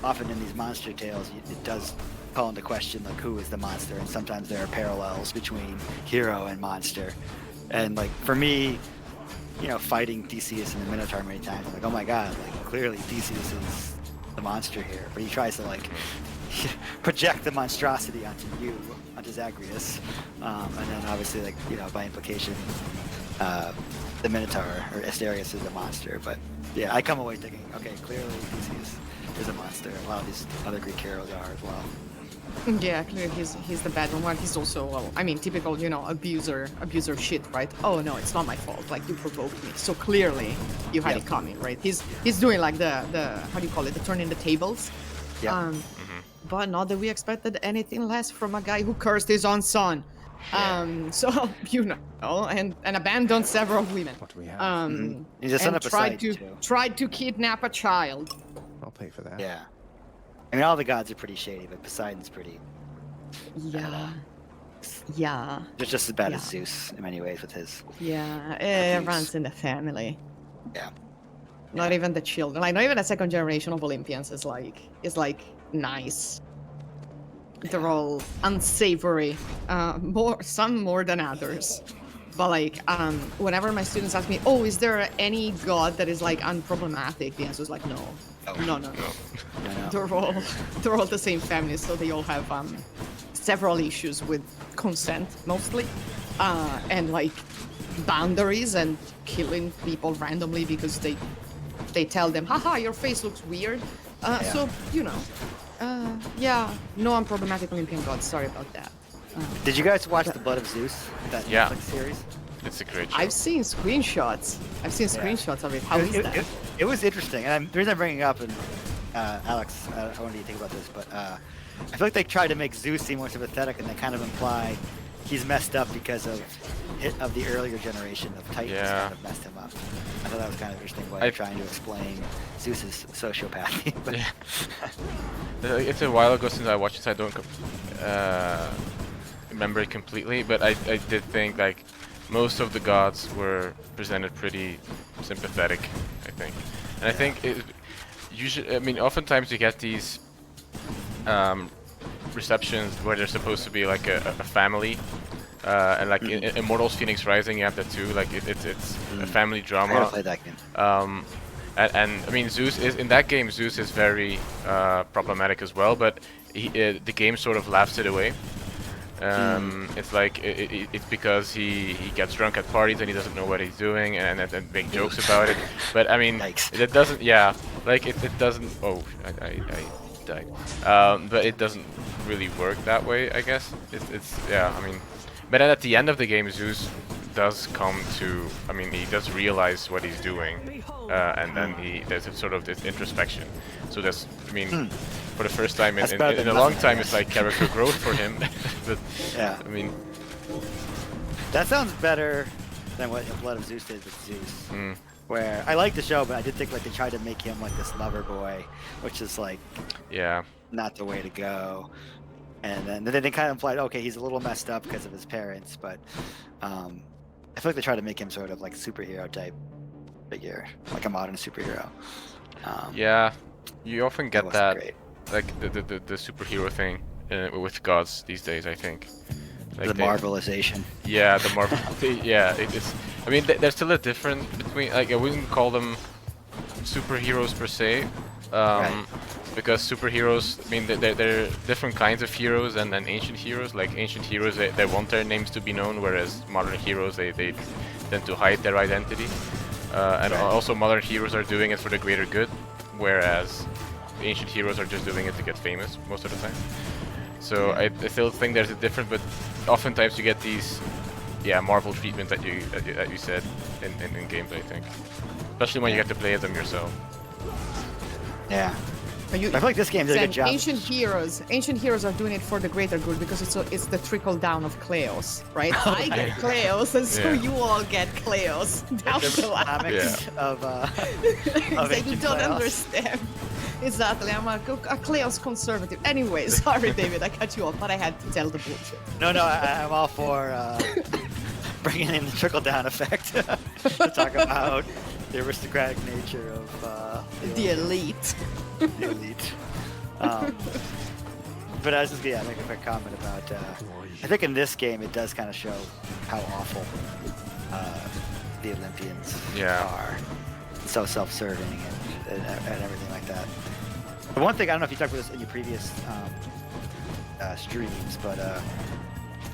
Speaker 2: often in these monster tales it does call into question like who is the monster, and sometimes there are parallels between hero and monster. And like for me, you know, fighting Theseus in the Minotaur many times, I'm like, oh my god, like clearly Theseus is the monster here, but he tries to like project the monstrosity onto you, onto Zagreus, and then obviously like, you know, by implication, the Minotaur or Asterius is the monster. But yeah, I come away thinking, okay, clearly Theseus is a monster. A lot of these other Greek heroes are as well.
Speaker 1: Yeah, clearly he's the bad one. He's also, well, I mean, typical, you know, abuser shit, right? Oh no, it's not my fault. Like you provoked me, so clearly you had it coming, right? He's doing like the how do you call it? The turning the tables.
Speaker 2: Yeah.
Speaker 1: But not that we expected anything less from a guy who cursed his own son. So you know, and abandoned several women.
Speaker 4: What do we have?
Speaker 2: He's a son
Speaker 1: And
Speaker 2: of Poseidon too.
Speaker 1: tried to kidnap a child.
Speaker 4: I'll pay for that.
Speaker 2: Yeah. I mean, all the gods are pretty shady, but Poseidon's pretty.
Speaker 1: Yeah. Yeah.
Speaker 2: They're just as bad as
Speaker 1: Yeah.
Speaker 2: Zeus in many ways with his.
Speaker 1: Yeah. It runs in the family.
Speaker 2: Yeah.
Speaker 1: Not even the children. Like not even a second generation of Olympians is like nice. They're all unsavory. Some more than others. But like whenever my students ask me, oh, is there any god that is like unproblematic? The answer is like no. No.
Speaker 2: No.
Speaker 1: They're all the same family, so they all have several issues with consent mostly, and like boundaries and killing people randomly because they tell them, haha, your face looks weird. So you know, no unproblematic Olympian gods. Sorry about that.
Speaker 2: Did you guys watch The Blood of Zeus? That
Speaker 3: Yeah.
Speaker 2: Netflix series?
Speaker 3: It's a great show.
Speaker 1: I've seen screenshots. of it. How is that?
Speaker 2: It was interesting, and the reason I'm bringing it up, and Alex, I wanted you to think about this, but I feel like they tried to make Zeus seem more sympathetic, and they kind of imply he's messed up because of the earlier generation of Titans kind of messed him up. I thought that was kind of interesting way of trying to explain Zeus's sociopathy. But
Speaker 3: It's a while ago since I watched it, so I don't remember it completely, but I did think like most of the gods were presented pretty sympathetic, I think. And I think usually, I mean, oftentimes you get these receptions where they're supposed to be like a family, and like in Immortals Phoenix Rising, you have that too. Like it's a family
Speaker 2: I
Speaker 3: drama.
Speaker 2: gotta play that game.
Speaker 3: And I mean, Zeus is in that game. Zeus is very problematic as well, but the game sort of laughs it away. It's like it's because he gets drunk at parties and he doesn't know what he's doing and make jokes about it. But I mean,
Speaker 2: Yikes.
Speaker 3: it doesn't. Yeah, like it doesn't. Oh, I died. But it doesn't really work that way, I guess. It's yeah. I mean, but then at the end of the game, Zeus does come to. I mean, he does realize what he's doing, and then there's a sort of this introspection. So that's. I mean. For the first time in a long time, it's like character growth for him. But
Speaker 2: Yeah.
Speaker 3: I mean,
Speaker 2: That sounds better than what Blood of Zeus did with Zeus. Where I like the show, but I did think like they tried to make him like this lover boy, which is like
Speaker 3: yeah,
Speaker 2: not the way to go. And then they kind of implied, okay, he's a little messed up because of his parents, but I feel like they tried to make him sort of like superhero type figure, like a modern superhero.
Speaker 3: yeah. You often get
Speaker 2: wasn't
Speaker 3: that,
Speaker 2: great.
Speaker 3: like the superhero thing with gods these days, I think. Like
Speaker 2: The Marvelization.
Speaker 3: Yeah, the Marvel. Yeah, it's. I mean, there's still a difference between. Like, I wouldn't call them superheroes per se,
Speaker 2: Right.
Speaker 3: because superheroes. I mean, they're different kinds of heroes and ancient heroes. Like ancient heroes, they want their names to be known, whereas modern heroes, they tend to hide their identity. And also, modern heroes are doing it for the greater good, whereas ancient heroes are just doing it to get famous most of the time. So I still think there's a difference, but oftentimes you get these, Marvel treatment that you said in gameplay, I think, especially when you get to play as them yourself.
Speaker 2: Yeah.
Speaker 1: But
Speaker 2: I feel like this game did a
Speaker 1: said
Speaker 2: good job.
Speaker 1: ancient heroes are doing it for the greater good because it's the trickle down of Kleos, right? I get Kleos, and so you all get Kleos down the line.
Speaker 2: Economics of
Speaker 1: So you
Speaker 2: ancient
Speaker 1: don't
Speaker 2: Kleos.
Speaker 1: understand. Exactly, I'm a Kleos conservative. Anyway, sorry, David, I cut you off, but I had to tell the bullshit.
Speaker 2: No, I'm all for bringing in the trickle-down effect to talk about the aristocratic nature of
Speaker 1: The elite.
Speaker 2: the elite. But I was just make a quick comment about. I think in this game it does kind of show how awful the Olympians are, so self-serving and everything like that. The one thing I don't know if you talked about this in your previous streams, but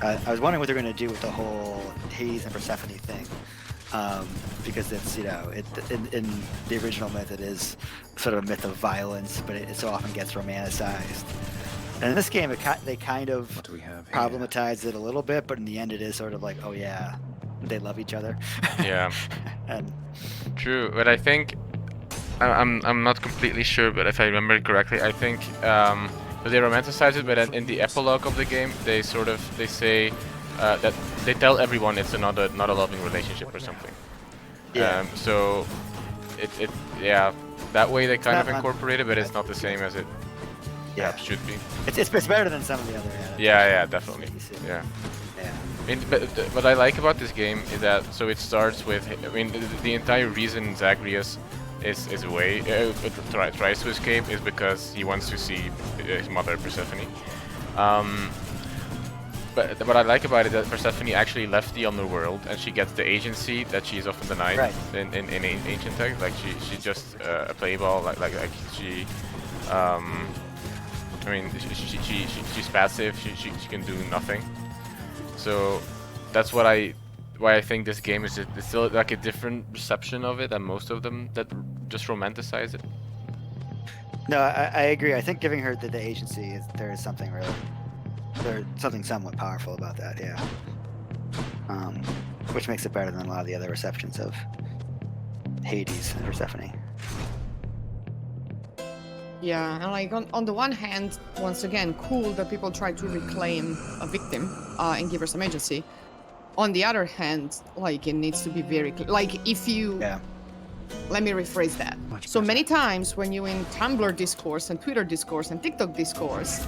Speaker 2: I was wondering what they're going to do with the whole Hades and Persephone thing. Because it's, in the original myth it is sort of a myth of violence, but it so often gets romanticized. And in this game, they kind of problematize it a little bit, but in the end it is sort of like, oh yeah, they love each other.
Speaker 3: Yeah.
Speaker 2: And
Speaker 3: True, but I think I'm not completely sure, but if I remember correctly, I think they romanticize it, but then in the epilogue of the game, they say that they tell everyone it's not a loving relationship or something.
Speaker 2: Yeah.
Speaker 3: So that way they kind of incorporate it, but it's not the same as it perhaps should be.
Speaker 2: It's better than some of the other adaptations.
Speaker 3: Yeah, definitely.
Speaker 2: Yeah.
Speaker 3: I mean, but what I like about this game is that it starts with, I mean, the entire reason Zagreus is away, tries to escape, is because he wants to see his mother Persephone. But what I like about it is that Persephone actually left the underworld, and she gets the agency that she is often denied in ancient texts. Like she's just a playball. Like she, I mean, she's passive. She can do nothing. So that's why I think this game is still like a different reception of it than most of them that just romanticize it.
Speaker 2: No, I agree. I think giving her the agency there is something really. There's something somewhat powerful about that, yeah. Which makes it better than a lot of the other receptions of Hades and Persephone.
Speaker 1: Yeah, and like on the one hand, once again, cool that people try to reclaim a victim and give her some agency. On the other hand, like it needs to be very clear. Like if you, let me rephrase that. So many times when you in Tumblr discourse and Twitter discourse and TikTok discourse,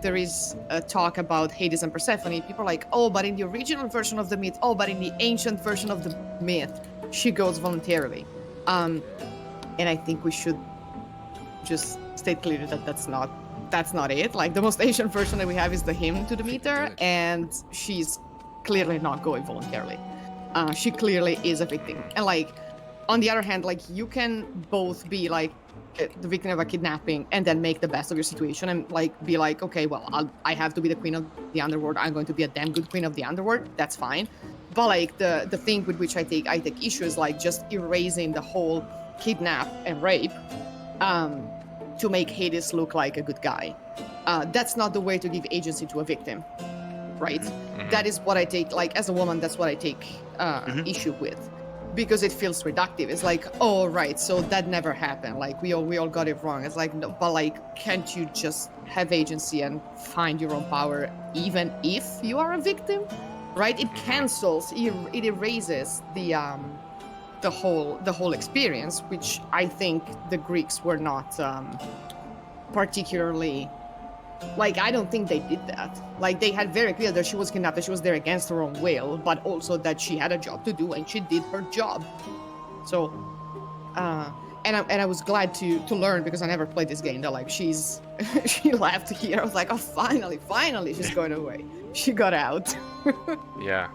Speaker 1: there is a talk about Hades and Persephone. People are like, oh, but in the original version of the myth, oh, but in the ancient version of the myth, she goes voluntarily. And I think we should just state clearly that that's not it. Like the most ancient version that we have is the hymn to Demeter, and she's clearly not going voluntarily. She clearly is a victim. And like, on the other hand, like you can both be like the victim of a kidnapping and then make the best of your situation and like be like, okay, well, I have to be the queen of the underworld. I'm going to be a damn good queen of the underworld. That's fine. But like the thing with which I take issue is like just erasing the whole kidnap and rape to make Hades look like a good guy. That's not the way to give agency to a victim, right? Mm-hmm. That is what I take, like as a woman, that's what I take issue with. Because it feels reductive. It's like, oh, right, so that never happened. Like, we all got it wrong. It's like, no, but like, can't you just have agency and find your own power even if you are a victim? Right? It cancels, it erases the whole experience, which I think the Greeks were not particularly. Like, I don't think they did that. Like, they had very clear that she was kidnapped, that she was there against her own will, but also that she had a job to do, and she did her job. So, and I was glad to learn, because I never played this game, that, like, she left here. I was like, oh, finally, she's going away. she got out.
Speaker 3: Yeah.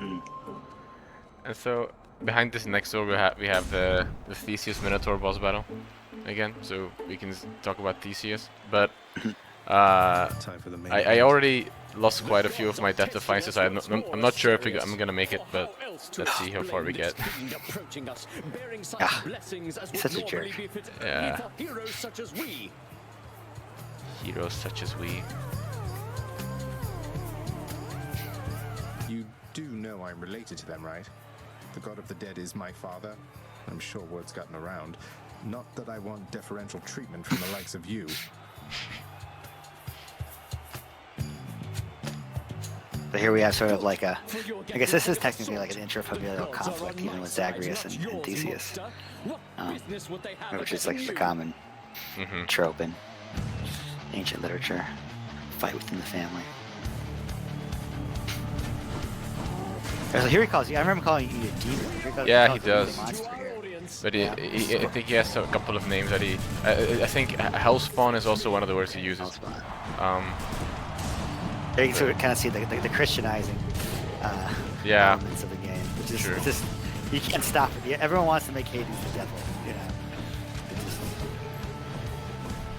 Speaker 3: And so behind this next door we have the Theseus Minotaur boss battle again, so we can talk about Theseus. But
Speaker 4: Time for the main
Speaker 3: I
Speaker 4: event.
Speaker 3: already lost quite a few of my death defiances. I'm not sure if I'm gonna make it, but let's see how far we get.
Speaker 2: He's such a jerk.
Speaker 3: Yeah. Heroes such as we.
Speaker 4: You do know I'm related to them, right? The god of the dead is my father. I'm sure word's gotten around. Not that I want deferential treatment from the likes of you.
Speaker 2: But here we have sort of like a, I guess this is technically like an intrafamilial conflict, even with Zagreus and Theseus, which is like a common trope in ancient literature, fight within the family. So here he calls you, I remember calling you a demon.
Speaker 3: Yeah, he does.
Speaker 2: Monster here.
Speaker 3: But I think he has a couple of names that he. I think Hellspawn is also one of the words he uses.
Speaker 2: There you can sort of kind of see the Christianizing elements of the game, which is
Speaker 3: True.
Speaker 2: just, you can't stop it. Yeah, everyone wants to make Hades the devil, you know.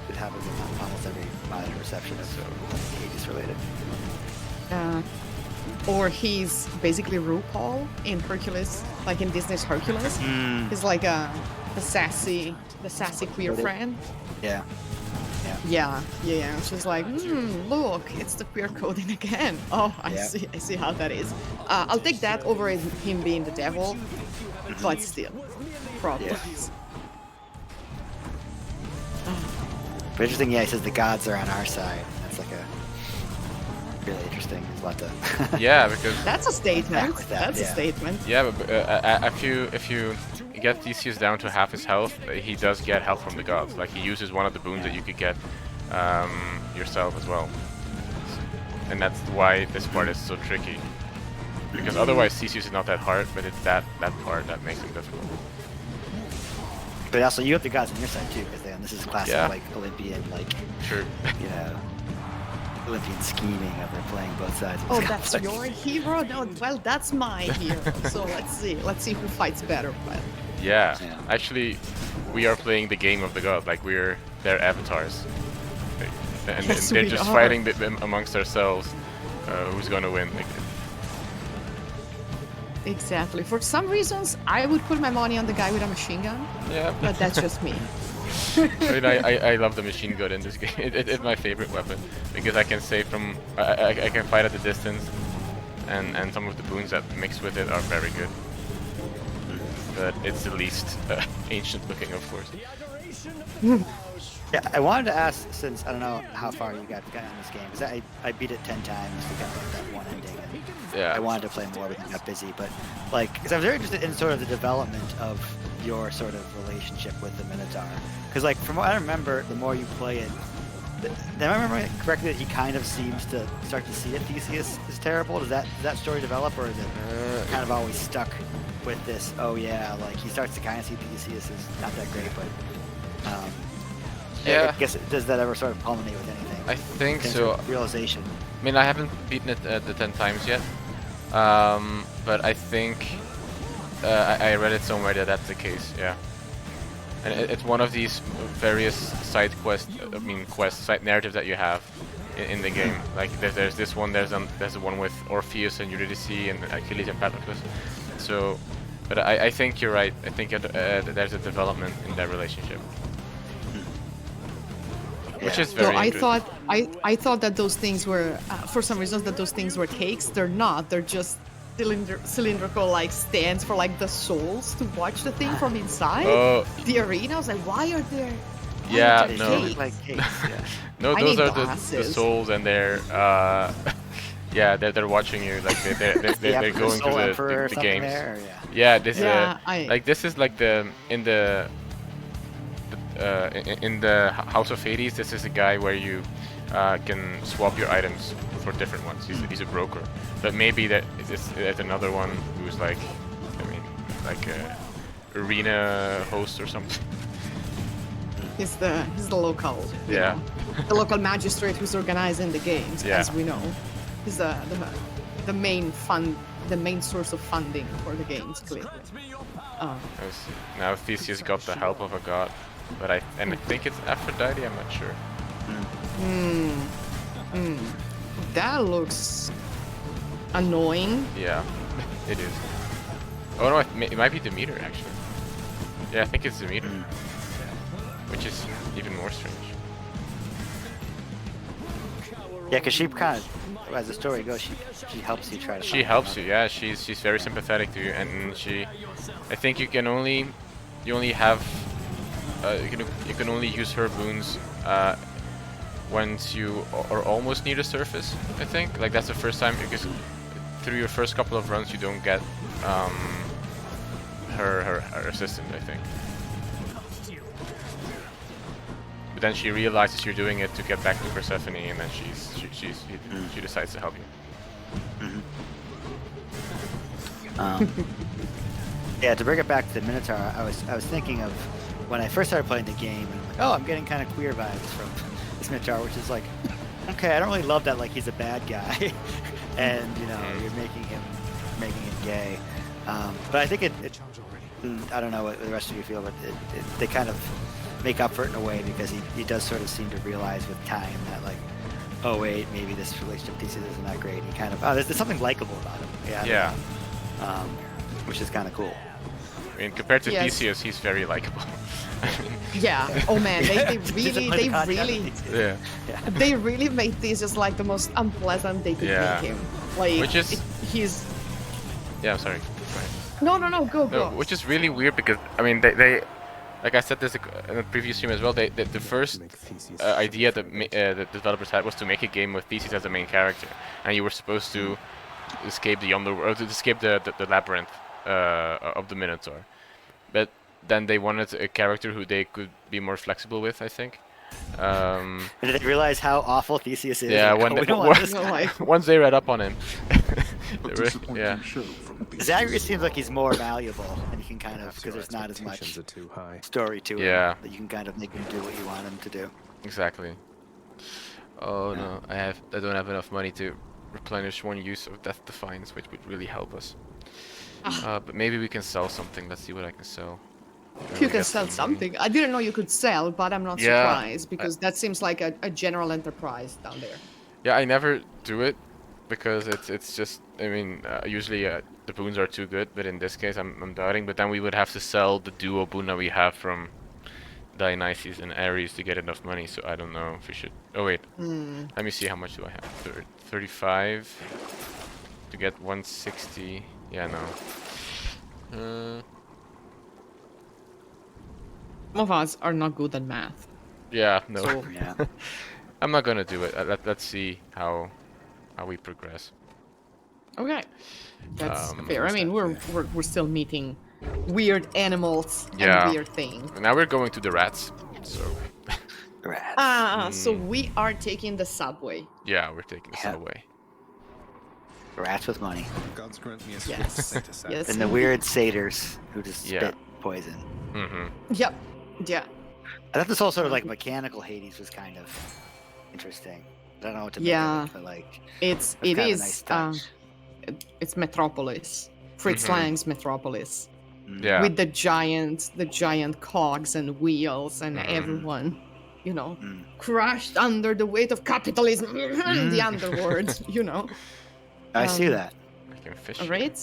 Speaker 2: It happens in almost every modern reception of Hades related.
Speaker 1: Or he's basically RuPaul in Hercules, like in Disney's Hercules. He's like the sassy queer friend.
Speaker 2: Yeah.
Speaker 1: Yeah. She's like, look, it's the queer coding again. Oh, I see how that is. I'll take that over him being the devil, but still, problems.
Speaker 2: But interesting, yeah, he says the gods are on our side. That's like a really interesting. There's a lot to.
Speaker 3: Yeah, because
Speaker 1: That's a statement.
Speaker 2: With that,
Speaker 1: That's a
Speaker 2: yeah.
Speaker 1: statement.
Speaker 3: yeah, but if you get Theseus down to half his health, he does get help from the gods. Like he uses one of the boons that you could get yourself as well, and that's why this part is so tricky. Because otherwise Theseus is not that hard, but it's that part that makes it difficult.
Speaker 2: But also, you have the gods on your side too, because this is classic like Olympian, like
Speaker 3: Sure.
Speaker 2: you know, Olympian scheming of they're playing both sides. Of
Speaker 1: Oh,
Speaker 2: this
Speaker 1: that's
Speaker 2: conflict.
Speaker 1: your hero? No, well, that's my hero. So let's see who fights better. Well,
Speaker 3: Yeah.
Speaker 2: Yeah.
Speaker 3: Actually, we are playing the game of the god. Like we're their avatars, and
Speaker 1: Yes,
Speaker 3: they're
Speaker 1: we
Speaker 3: just
Speaker 1: are.
Speaker 3: fighting amongst ourselves. Who's gonna win? Like,
Speaker 1: exactly. For some reasons, I would put my money on the guy with a machine gun,
Speaker 3: yeah.
Speaker 1: but that's just me.
Speaker 3: I mean, I love the machine gun in this game. It's my favorite weapon because I can save from I can fight at the distance, and some of the boons that mix with it are very good. But it's the least ancient looking, of course.
Speaker 2: Yeah, I wanted to ask, since I don't know how far you got in this game, because I beat it 10 times to get like that one ending. And
Speaker 3: Yeah.
Speaker 2: I wanted to play more, but I got busy. But like, because I'm very interested in sort of the development of your sort of relationship with the Minotaur. Because like, from what I remember, the more you play it, did I remember correctly that he kind of seems to start to see that Theseus is terrible? Does that story develop, or is it kind of always stuck with this? Oh yeah, like he starts to kind of see Theseus is not that great, but.
Speaker 3: Yeah.
Speaker 2: I guess, does that ever sort of culminate with anything?
Speaker 3: I think
Speaker 2: In
Speaker 3: so.
Speaker 2: terms of realization.
Speaker 3: I mean, I haven't beaten it the 10 times yet, but I think I read it somewhere that that's the case. Yeah, and it's one of these various side side narratives that you have in the game. Like there's this one, there's the one with Orpheus and Eurydice and Achilles and Patroclus. So, but I think you're right. I think there's a development in that relationship. Which is
Speaker 1: So
Speaker 3: very
Speaker 1: I
Speaker 3: interesting.
Speaker 1: thought I thought that those things were for some reasons that those things were cakes. They're not. They're just cylindrical like stands for like the souls to watch the thing from inside the arena. I was like, why are there?
Speaker 3: Yeah,
Speaker 2: They
Speaker 3: no.
Speaker 2: look like cakes, yeah.
Speaker 3: No,
Speaker 1: I
Speaker 3: those
Speaker 1: need
Speaker 3: are the
Speaker 1: glasses.
Speaker 3: souls, and they're yeah, they're watching you. Like they're
Speaker 2: Yeah,
Speaker 3: going
Speaker 2: Soul
Speaker 3: through
Speaker 2: Emperor or
Speaker 3: the
Speaker 2: something
Speaker 3: games.
Speaker 2: there, or, yeah.
Speaker 3: Yeah, this
Speaker 1: Yeah,
Speaker 3: like this is like in the House of Hades. This is a guy where you can swap your items for different ones. He's a broker, but maybe there's another one who's like, I mean, like a arena host or something.
Speaker 1: He's the local, you
Speaker 3: Yeah.
Speaker 1: know, the local magistrate who's organizing the games,
Speaker 3: Yeah.
Speaker 1: as we know. He's the main source of funding for the games, clearly.
Speaker 3: Now Theseus got the help of a god, but I think it's Aphrodite. I'm not sure.
Speaker 1: That looks annoying.
Speaker 3: Yeah, it is. Oh no, it might be Demeter actually. Yeah, I think it's Demeter, which is even more strange.
Speaker 2: Yeah, because she kind of, as the story goes, she helps you try to.
Speaker 3: She helps you, yeah. She's very sympathetic to you, and I think you only have, you can only use her boons once you are almost near the surface. I think, like that's the first time, because through your first couple of runs you don't get her assistant, I think. But then she realizes you're doing it to get back to Persephone, and then she decides to help you.
Speaker 2: Yeah, to bring it back to the Minotaur, I was thinking of when I first started playing the game, and I'm like, oh, I'm getting kind of queer vibes from this Minotaur, which is like, okay, I don't really love that like he's a bad guy, and you know you're making him gay. But I think I don't know what the rest of you feel, but they kind of make up for it in a way, because he does sort of seem to realize with time that like, oh wait, maybe this relationship with Theseus isn't that great. He kind of, there's something likable about him.
Speaker 3: Yeah.
Speaker 2: Which is kind of cool.
Speaker 3: I mean, compared to Theseus, he's very likable.
Speaker 1: Yeah. Oh man, they really made Theseus like the most unpleasant they could make him. Like,
Speaker 3: which is
Speaker 1: he's.
Speaker 3: Yeah, I'm sorry. Go ahead.
Speaker 1: No, go.
Speaker 3: Which is really weird, because I mean they like I said this in the previous stream as well. The first idea that the developers had was to make a game with Theseus as the main character, and you were supposed to escape the underworld, to escape the labyrinth of the Minotaur. But then they wanted a character who they could be more flexible with, I think.
Speaker 2: Did they realize how awful Theseus is?
Speaker 3: Yeah,
Speaker 2: like,
Speaker 3: once they read up on him.
Speaker 2: Zagreus seems like he's more malleable, and you can kind of, because there's not as much story to him, that you can kind of make him do what you want him to do.
Speaker 3: Exactly. Oh no, I don't have enough money to replenish one use of Death Defiance, which would really help us. But maybe we can sell something. Let's see what I can sell.
Speaker 1: You can sell something. I didn't know you could sell, but I'm not surprised, because that seems like a general enterprise down there.
Speaker 3: Yeah, I never do it, because it's just, I mean, usually the boons are too good, but in this case I'm doubting. But then we would have to sell the duo boon that we have from Dionysus and Ares to get enough money, so I don't know if we should. Oh wait, let me see, how much do I have? 35 to get 160. Yeah, no.
Speaker 1: Some of us are not good at math.
Speaker 3: Yeah, no.
Speaker 1: So,
Speaker 3: I'm not gonna do it. Let's see how we progress.
Speaker 1: Okay, that's fair. I mean, we're still meeting weird animals and weird things.
Speaker 3: Now we're going to the rats. So.
Speaker 2: Rats.
Speaker 1: So we are taking the subway.
Speaker 3: Yeah, we're taking the subway.
Speaker 2: Rats with money.
Speaker 4: God's grant me a
Speaker 1: Yes. Yes.
Speaker 2: And the weird satyrs who just spit poison.
Speaker 1: Yep. Yeah.
Speaker 2: I thought this whole sort of like mechanical Hades was kind of interesting. I don't know what to make of it, but like
Speaker 1: it is nice touch. It's Metropolis. Fritz Lang's Metropolis.
Speaker 3: Yeah.
Speaker 1: With the giant cogs and wheels and everyone, you know, crushed under the weight of capitalism in the underworld, you know.
Speaker 2: I see that.
Speaker 3: I can fish.
Speaker 1: Right?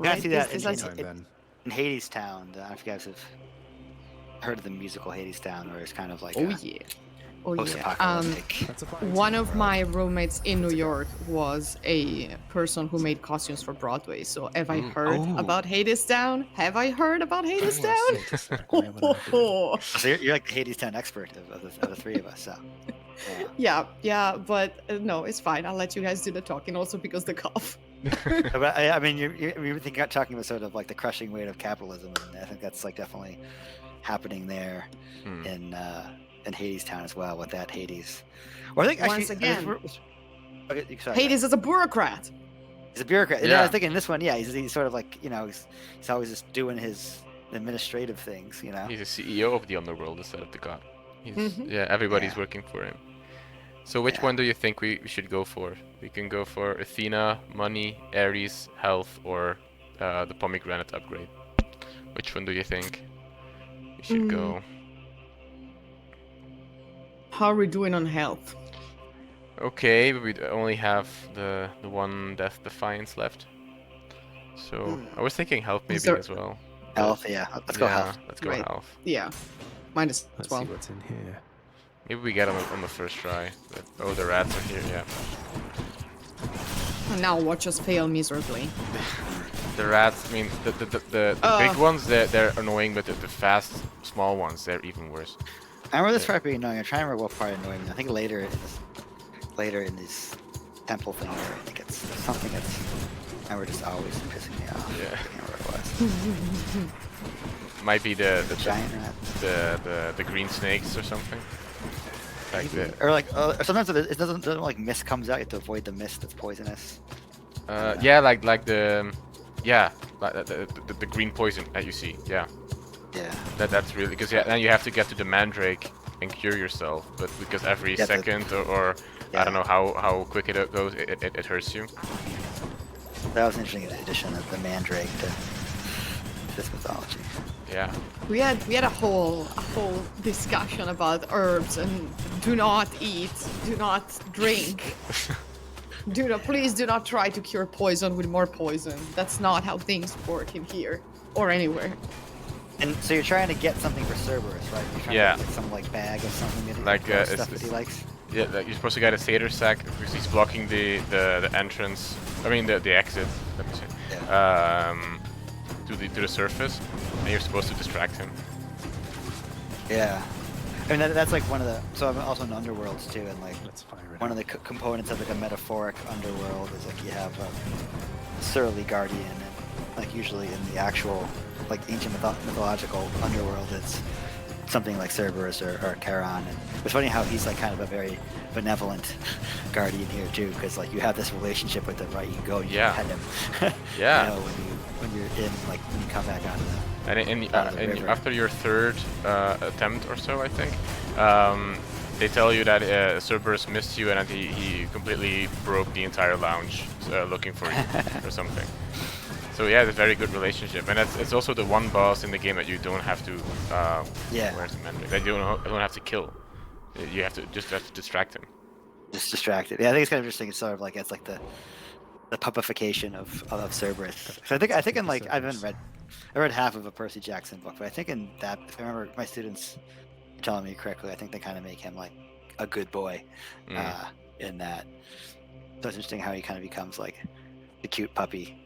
Speaker 2: I see that in Hades Town. I don't know if you guys have heard of the musical Hades Town, where it's kind of like post-apocalyptic.
Speaker 1: One of my roommates in New York was a person who made costumes for Broadway. So have I heard about Hades Town? Have I heard about Hades Town?
Speaker 2: So you're like the Hades Town expert of the three of us. So.
Speaker 1: Yeah, but no, it's fine. I'll let you guys do the talking, also because the cough.
Speaker 2: But I mean, you're talking about sort of like the crushing weight of capitalism, and I think that's like definitely happening there in Hades Town as well, with that Hades. Or I think
Speaker 1: once again,
Speaker 2: sorry,
Speaker 1: Hades is a bureaucrat.
Speaker 2: He's a bureaucrat.
Speaker 3: Yeah.
Speaker 2: I was thinking this one, he's sort of like, you know, he's always just doing his administrative things, you know.
Speaker 3: He's a CEO of the underworld instead of the god. He's, everybody's working for him. So which
Speaker 2: Yeah.
Speaker 3: one do you think we should go for? We can go for Athena, money, Ares, health, or the pomegranate upgrade. Which one do you think we should go?
Speaker 1: How are we doing on health?
Speaker 3: Okay, but we only have the one Death Defiance left. So I was thinking health
Speaker 1: Is
Speaker 3: maybe
Speaker 1: there-
Speaker 3: as well.
Speaker 2: Health, yeah. Let's go health.
Speaker 3: Let's go
Speaker 1: Right.
Speaker 3: health.
Speaker 1: Yeah, mine as
Speaker 4: Let's
Speaker 1: well.
Speaker 4: see what's in here.
Speaker 3: Maybe we get on the first try. But, oh, the rats are here. Yeah.
Speaker 1: And now watch us fail miserably.
Speaker 3: The rats. I mean, the big ones they're annoying, but the fast small ones they're even worse.
Speaker 2: I remember this part being annoying. I'm trying to remember what part annoyed me. I think later in this temple thing, where I think it's something that's. I remember just always pissing me off.
Speaker 3: Yeah.
Speaker 2: I can't remember what it was.
Speaker 3: Might be the
Speaker 2: Giant rat.
Speaker 3: the green snakes or something. Like the
Speaker 2: Or like, or sometimes it doesn't like mist comes out. You have to avoid the mist that's poisonous.
Speaker 3: yeah, like the the green poison that you see. Yeah.
Speaker 2: Yeah.
Speaker 3: That's really because then you have to get to the mandrake and cure yourself, but because every
Speaker 2: Yeah,
Speaker 3: second or I don't know how quick it goes, it hurts you.
Speaker 2: That was an interesting addition of the mandrake to this mythology.
Speaker 3: Yeah.
Speaker 1: We had a whole discussion about herbs and do not eat, do not drink. Please do not try to cure poison with more poison. That's not how things work in here or anywhere.
Speaker 2: And so you're trying to get something for Cerberus, right? You're trying
Speaker 3: Yeah.
Speaker 2: to get some like bag of something that
Speaker 3: Like,
Speaker 2: stuff that he likes.
Speaker 3: Yeah, like you're supposed to get a satyr sack because he's blocking the entrance. I mean the exit. Let me say.
Speaker 2: Yeah.
Speaker 3: To the surface, and you're supposed to distract him.
Speaker 2: Yeah. I mean that's like one of the. So I'm also in underworlds too, and like
Speaker 4: Let's fire it
Speaker 2: one
Speaker 4: up.
Speaker 2: of the components of like a metaphoric underworld is like you have a surly guardian, and like usually in the actual like ancient mythological underworld, it's something like Cerberus or Charon. And it's funny how he's like kind of a very benevolent guardian here too, because like you have this relationship with him, right? You go, you
Speaker 3: Yeah.
Speaker 2: pet him.
Speaker 3: Yeah.
Speaker 2: You know, when you're in like when you come back out of the.
Speaker 3: And
Speaker 2: river.
Speaker 3: after your third attempt or so, I think, they tell you that Cerberus missed you and that he completely broke the entire lounge looking for you or something. So yeah, it's a very good relationship, and it's also the one boss in the game that you don't have to.
Speaker 2: Yeah.
Speaker 3: Where's the mandrake? That you don't have to kill. You have to distract him.
Speaker 2: Just distracted. Yeah, I think it's kind of interesting. It's sort of like it's like the puppification of Cerberus. So I think in like I read half of a Percy Jackson book, but I think in that, if I remember my students telling me correctly, I think they kind of make him like a good boy in that. So it's interesting how he kind of becomes like a cute puppy.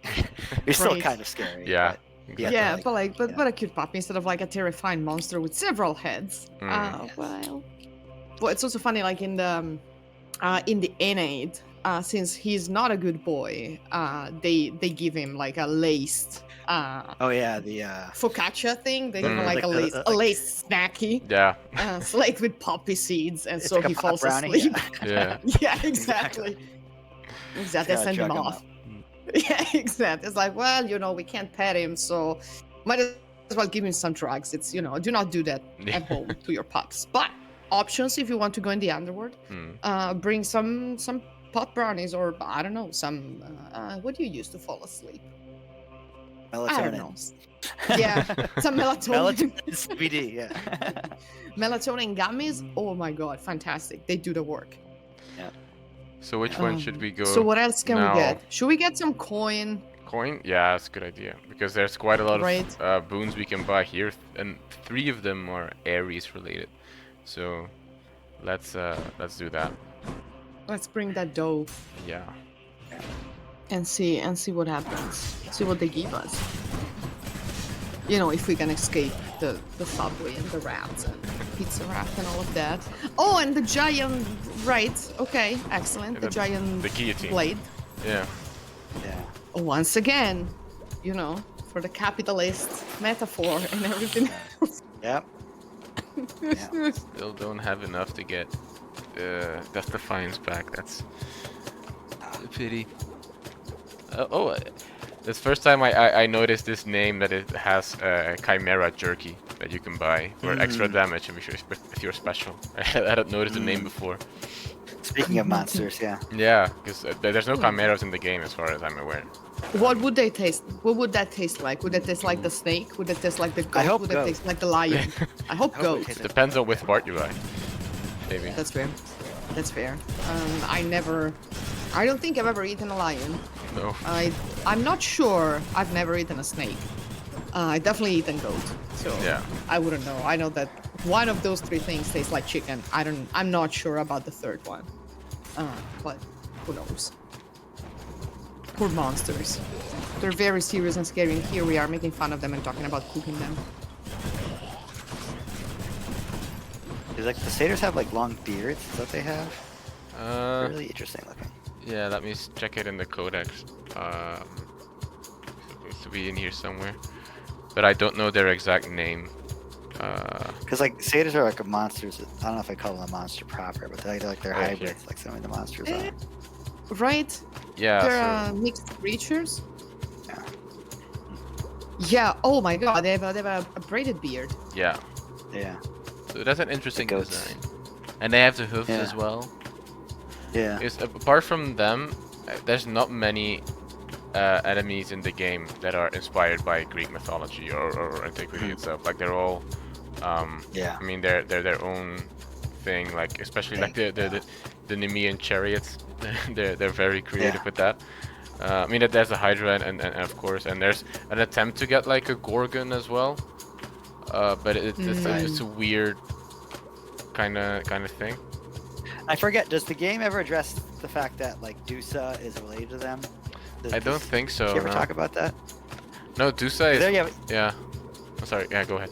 Speaker 2: He's still
Speaker 1: Right.
Speaker 2: kind of scary.
Speaker 3: Yeah.
Speaker 2: but you have
Speaker 1: Yeah,
Speaker 2: to,
Speaker 1: but a cute puppy instead of like a terrifying monster with several heads. Well, it's also funny like in the Aeneid, since he's not a good boy, they give him like a laced
Speaker 2: Oh yeah, the
Speaker 1: focaccia thing. They give him like
Speaker 2: Like
Speaker 1: a laced snacky,
Speaker 3: Yeah.
Speaker 1: slaked with poppy seeds, and
Speaker 2: it's
Speaker 1: so
Speaker 2: like a
Speaker 1: he
Speaker 2: pot
Speaker 1: falls
Speaker 2: brownie.
Speaker 1: asleep.
Speaker 3: Yeah.
Speaker 1: Yeah, exactly. Exactly.
Speaker 2: Gotta
Speaker 1: Send him
Speaker 2: drug him
Speaker 1: off.
Speaker 2: up.
Speaker 1: Yeah, exactly. It's like, well, we can't pet him, so might as well give him some drugs. It's, do not do that at home to your pups. But options if you want to go in the underworld, bring some pot brownies, or I don't know, some what do you use to fall asleep? I don't know.
Speaker 2: Melatonin.
Speaker 1: Yeah, some melatonin.
Speaker 2: Melatonin CBD. Yeah.
Speaker 1: Melatonin gummies. Oh my god, fantastic! They do the work.
Speaker 3: So which one should we go?
Speaker 1: So what else can
Speaker 3: now?
Speaker 1: we get? Should we get some coin?
Speaker 3: Coin? Yeah, that's a good idea because there's quite a lot
Speaker 1: Right.
Speaker 3: of boons we can buy here, and 3 of them are Ares related. So let's do that.
Speaker 1: Let's bring that dough
Speaker 3: Yeah.
Speaker 1: and see what happens. See what they give us. If we can escape the subway and the rats and pizza rat and all of that. Oh, and the giant, right? Okay, excellent. The giant
Speaker 3: the guillotine.
Speaker 1: blade.
Speaker 3: Yeah.
Speaker 2: Yeah.
Speaker 1: Once again, for the capitalist metaphor and everything else.
Speaker 2: Yep. Yeah.
Speaker 3: Still don't have enough to get Death Defiance back. That's a pity. It's the first time I noticed this name that it has Chimera jerky. that you can buy for extra damage if you're special. I hadn't noticed the name before.
Speaker 2: Speaking of monsters, yeah.
Speaker 3: Yeah, because there's no chimeras in the game as far as I'm aware.
Speaker 1: What would they taste? What would that taste like? Would it taste like the snake? Would it taste like the goat?
Speaker 2: hope
Speaker 1: would
Speaker 2: goat.
Speaker 1: it taste like the lion? I hope
Speaker 2: it
Speaker 1: goat.
Speaker 2: tastes-
Speaker 3: Depends on which part you buy. Maybe.
Speaker 1: That's fair. That's fair. I don't think I've ever eaten a lion.
Speaker 3: No.
Speaker 1: I'm not sure. I've never eaten a snake. I definitely eaten goat. So
Speaker 3: Yeah.
Speaker 1: I wouldn't know. I know that one of those three things tastes like chicken. I'm not sure about the third one. But who knows? Poor monsters. They're very serious and scary, and here we are making fun of them and talking about cooking them.
Speaker 2: Is like the satyrs have like long beards? Is that what they have? Really interesting looking.
Speaker 3: Yeah, let me check it in the codex. Supposed to be in here somewhere, but I don't know their exact name.
Speaker 2: Because like satyrs are like monsters. I don't know if I call them a monster proper, but they're like they're
Speaker 3: Right
Speaker 2: hybrids, like some of the monsters are.
Speaker 1: Right?
Speaker 3: Yeah.
Speaker 1: They're
Speaker 3: So,
Speaker 1: mixed creatures.
Speaker 2: Yeah.
Speaker 1: Yeah. Oh my God, they have a braided beard.
Speaker 3: yeah.
Speaker 2: Yeah.
Speaker 3: So that's an interesting
Speaker 2: goats.
Speaker 3: design, and they have the hooves
Speaker 2: Yeah.
Speaker 3: as well.
Speaker 2: Yeah.
Speaker 3: Because apart from them, there's not many enemies in the game that are inspired by Greek mythology or antiquity itself. Like they're all,
Speaker 2: Yeah.
Speaker 3: I mean, they're their own thing. Like especially like the Nemean chariots, they're very creative
Speaker 2: Yeah.
Speaker 3: with that. I mean, there's a Hydra and of course, and there's an attempt to get like a Gorgon as well. But it's a weird kind of thing.
Speaker 2: I forget. Does the game ever address the fact that like Dusa is related to them?
Speaker 3: I don't think so.
Speaker 2: Did you ever
Speaker 3: no.
Speaker 2: talk about that?
Speaker 3: No, Dusa is.
Speaker 2: There you have.
Speaker 3: Yeah. I'm sorry. Yeah, go ahead.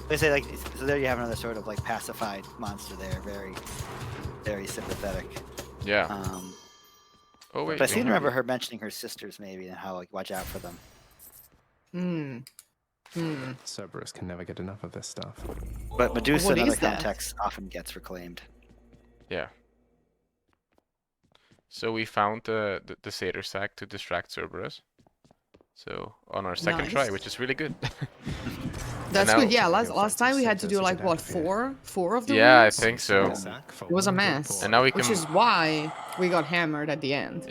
Speaker 2: They say like so. There you have another sort of like pacified monster there. Very, very sympathetic.
Speaker 3: Yeah. Oh wait.
Speaker 2: But I seem to
Speaker 3: don't
Speaker 2: remember
Speaker 3: have
Speaker 2: her mentioning her sisters maybe and how like watch out for them.
Speaker 4: Cerberus can never get enough of this stuff.
Speaker 2: But Medusa
Speaker 1: What
Speaker 2: in other
Speaker 1: is that?
Speaker 2: contexts often gets reclaimed.
Speaker 3: Yeah. So we found the satyr sack to distract Cerberus. So on our second try,
Speaker 1: Nice.
Speaker 3: which is really good.
Speaker 1: That's
Speaker 3: now-
Speaker 1: good. Yeah.
Speaker 4: Feels
Speaker 1: Last
Speaker 4: like
Speaker 1: time we
Speaker 4: the
Speaker 1: had to do
Speaker 4: satyrs
Speaker 1: like
Speaker 4: should
Speaker 1: what
Speaker 4: have here.
Speaker 1: four of the
Speaker 3: Yeah, I
Speaker 1: rooms?
Speaker 3: think so.
Speaker 1: It was a mess.
Speaker 3: And now we
Speaker 1: Which
Speaker 3: can-
Speaker 1: is why we got hammered at the end.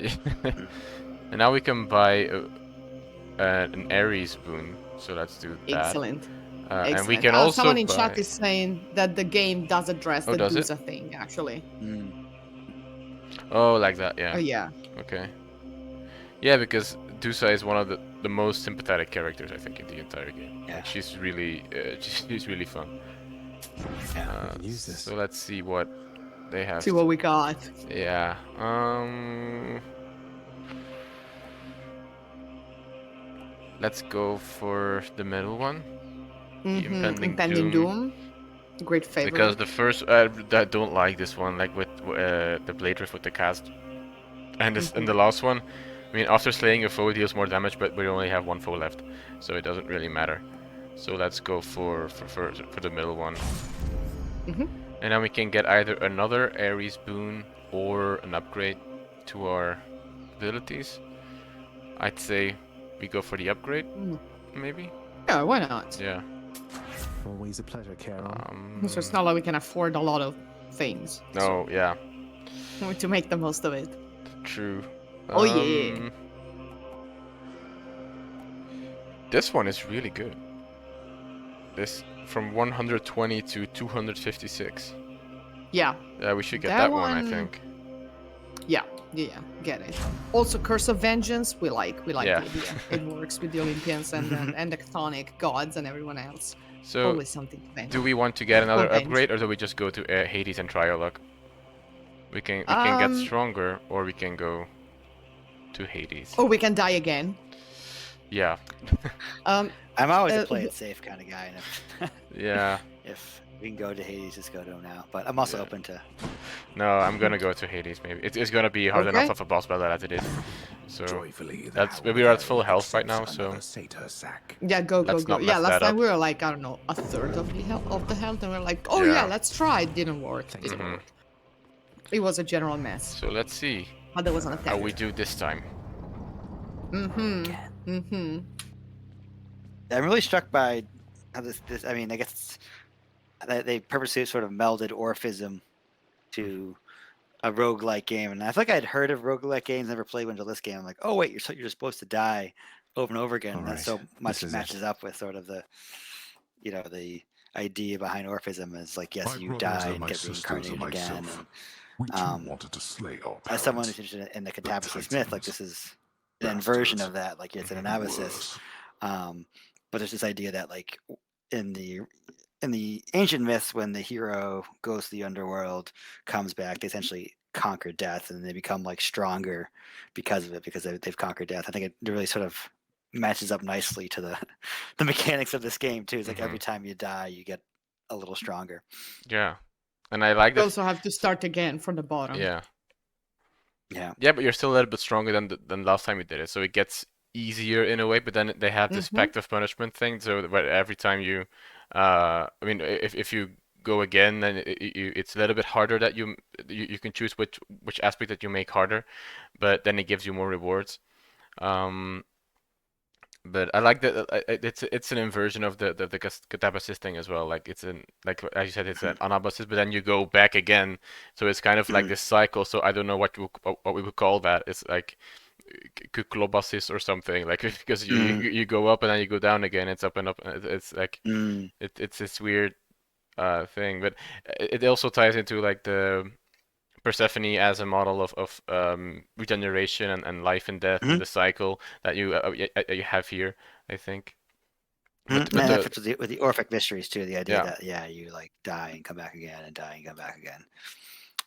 Speaker 3: And now we can buy an Ares boon. So let's do that.
Speaker 1: Excellent.
Speaker 3: And we
Speaker 1: Excellent.
Speaker 3: can also
Speaker 1: someone in
Speaker 3: buy...
Speaker 1: chat is saying that the game does address
Speaker 3: Oh,
Speaker 1: the
Speaker 3: does it?
Speaker 1: Dusa thing, actually.
Speaker 3: Oh, like that. Yeah.
Speaker 1: Oh yeah.
Speaker 3: Okay. Yeah, because Dusa is one of the most sympathetic characters I think in the entire game.
Speaker 2: Yeah.
Speaker 3: Like, she's really she's really fun.
Speaker 2: Yeah.
Speaker 4: Use this.
Speaker 3: So let's see what they have.
Speaker 1: See what we got.
Speaker 3: Yeah. Let's go for the middle one.
Speaker 1: Impending Doom. Great favorite.
Speaker 3: Because the first, I don't like this one, like with the blade rift with the cast, and this and the last one. I mean, after slaying a foe, it deals more damage, but we only have one foe left, so it doesn't really matter. So let's go for the middle one. And then we can get either another Ares boon or an upgrade to our abilities. I'd say we go for the upgrade, maybe.
Speaker 1: Yeah, why not?
Speaker 3: Yeah.
Speaker 4: Always a pleasure, Carol.
Speaker 1: So it's not like we can afford a lot of things.
Speaker 3: No, yeah,
Speaker 1: We need to make the most of it.
Speaker 3: true.
Speaker 1: Oh, yeah.
Speaker 3: This one is really good. This from 120 to 256.
Speaker 1: Yeah.
Speaker 3: Yeah, we should get
Speaker 1: That
Speaker 3: that one, I
Speaker 1: one-
Speaker 3: think.
Speaker 1: Yeah, get it. Also, Curse of Vengeance, we like
Speaker 3: Yeah.
Speaker 1: the idea. It works with the Olympians and the chthonic gods and everyone else.
Speaker 3: So,
Speaker 1: Always something to avenge.
Speaker 3: do we want to get another
Speaker 1: Revenge.
Speaker 3: upgrade, or do we just go to Hades and try our luck? We can get
Speaker 1: Um,
Speaker 3: stronger, or we can go to Hades.
Speaker 1: Or we can die again.
Speaker 3: Yeah,
Speaker 1: Um,
Speaker 2: I'm always a
Speaker 1: Uh,
Speaker 2: play it safe kind of guy, and
Speaker 3: yeah.
Speaker 2: if we can go to Hades, just go to him now. But I'm also
Speaker 3: Yeah.
Speaker 2: open to.
Speaker 3: No, I'm gonna go to Hades. Maybe it's gonna be hard
Speaker 1: Okay.
Speaker 3: enough of a boss battle as it is. So
Speaker 6: Joyfully,
Speaker 3: that's
Speaker 6: thou
Speaker 3: we are at full
Speaker 6: wilt
Speaker 3: health right now.
Speaker 6: force
Speaker 3: So
Speaker 6: another satyr sack.
Speaker 1: yeah, go.
Speaker 3: Let's not
Speaker 1: Yeah,
Speaker 3: mess
Speaker 1: last
Speaker 3: that
Speaker 1: time
Speaker 3: up.
Speaker 1: we were like, I don't know, a third of the health, and we're like, oh yeah,
Speaker 3: Yeah.
Speaker 1: let's try. It didn't work.
Speaker 4: Thanks.
Speaker 1: Didn't work. It was a general mess.
Speaker 3: so let's see
Speaker 1: But there was an
Speaker 3: how
Speaker 1: attack.
Speaker 3: we do this time.
Speaker 2: I'm really struck by how this. I mean, I guess they purposely sort of melded Orphism to a roguelike game, and I feel like I'd heard of roguelike games, never played one until this game. I'm like, oh wait, you're supposed to die over and over again.
Speaker 4: All
Speaker 2: And that
Speaker 4: right,
Speaker 2: so
Speaker 4: this
Speaker 2: much
Speaker 4: is
Speaker 2: matches
Speaker 4: it.
Speaker 2: up with sort of the the idea behind Orphism is like, yes,
Speaker 5: My
Speaker 2: you
Speaker 5: brothers
Speaker 2: die
Speaker 5: and
Speaker 2: and
Speaker 5: my
Speaker 2: get
Speaker 5: sisters and
Speaker 2: reincarnated again.
Speaker 5: myself,
Speaker 2: And
Speaker 5: we too
Speaker 2: um,
Speaker 5: wanted to slay our
Speaker 2: as someone who's
Speaker 5: parents.
Speaker 2: interested in the
Speaker 5: The
Speaker 2: Catabasis Myth, like
Speaker 5: Titans,
Speaker 2: this is an inversion
Speaker 5: bastards,
Speaker 2: of that. Like it's an
Speaker 3: Mhm.
Speaker 2: analysis.
Speaker 5: worse.
Speaker 2: But there's this idea that like in the ancient myths, when the hero goes to the underworld, comes back, they essentially conquer death, and they become like stronger because of it, because they've conquered death. I think it really sort of matches up nicely to the the mechanics of this game too. It's like every
Speaker 3: Mhm.
Speaker 2: time you die, you get a little stronger.
Speaker 3: Yeah, and I like
Speaker 1: You
Speaker 3: that.
Speaker 1: also have to start again from the bottom.
Speaker 3: Yeah,
Speaker 2: Yeah.
Speaker 3: yeah, but you're still a little bit stronger than last time you did it, so it gets easier in a way. But then they have this
Speaker 1: Mm-hmm.
Speaker 3: pact of punishment thing, so where every time you, I mean, if you go again, then it's a little bit harder that you can choose which aspect that you make harder, but then it gives you more rewards. Um, but I like that it's an inversion of the catabasis thing as well. Like it's an like as you said, it's an anabasis, but then you go back again. So it's kind of like
Speaker 2: Mhm.
Speaker 3: this cycle. So I don't know what we would call that. It's like kuklobasis or something. Like because
Speaker 2: Mm.
Speaker 3: you go up and then you go down again. It's up and up. It's like
Speaker 2: Mm.
Speaker 3: it's this weird thing. But it also ties into like the Persephone as a model of regeneration and life and death and
Speaker 2: Mhm.
Speaker 3: the cycle that you have here, I think.
Speaker 2: Mhm.
Speaker 3: But
Speaker 2: And that
Speaker 3: the
Speaker 2: fits with the Orphic mysteries too. The idea
Speaker 3: yeah.
Speaker 2: that you like die and come back again and die and come back again.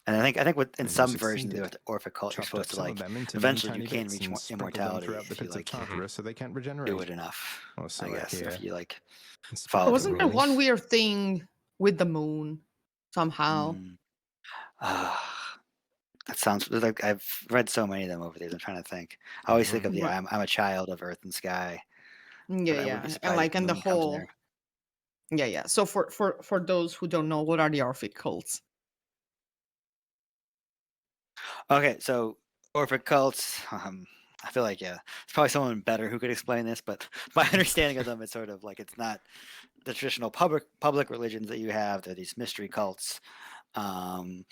Speaker 2: And I think in
Speaker 4: And you
Speaker 2: some versions of
Speaker 4: succeeded.
Speaker 2: the Orphic cult, you're
Speaker 4: Chopped
Speaker 2: supposed
Speaker 4: up
Speaker 2: to
Speaker 4: some of
Speaker 2: like
Speaker 4: them into many
Speaker 2: eventually you
Speaker 4: tiny
Speaker 2: can
Speaker 4: bits
Speaker 2: reach
Speaker 4: and sprinkled them
Speaker 2: immortality
Speaker 4: throughout the
Speaker 2: if you
Speaker 4: pits of
Speaker 2: like
Speaker 3: Mhm.
Speaker 4: Tartarus so they can't
Speaker 2: do
Speaker 4: regenerate.
Speaker 2: it enough.
Speaker 4: Or
Speaker 2: I
Speaker 4: so I
Speaker 2: guess if
Speaker 4: hear.
Speaker 2: you like
Speaker 4: And
Speaker 2: follow
Speaker 4: speaking
Speaker 2: the
Speaker 4: of
Speaker 1: Wasn't there
Speaker 2: rules.
Speaker 1: one
Speaker 4: rules,
Speaker 1: weird thing with the moon somehow?
Speaker 2: Mm. That sounds like I've read so many of them over these. I'm trying to think. I always think of the
Speaker 1: But
Speaker 2: I'm a child of earth and sky,
Speaker 1: yeah,
Speaker 2: but I would be
Speaker 1: yeah, and
Speaker 2: surprised if
Speaker 1: like
Speaker 2: the
Speaker 1: and the
Speaker 2: moon comes in there.
Speaker 1: whole yeah, yeah. So for those who don't know, what are the Orphic cults?
Speaker 2: Okay, so Orphic cults. I feel like it's probably someone better who could explain this, but my understanding of them is sort of like it's not the traditional public religions that you have. They're these mystery cults, um,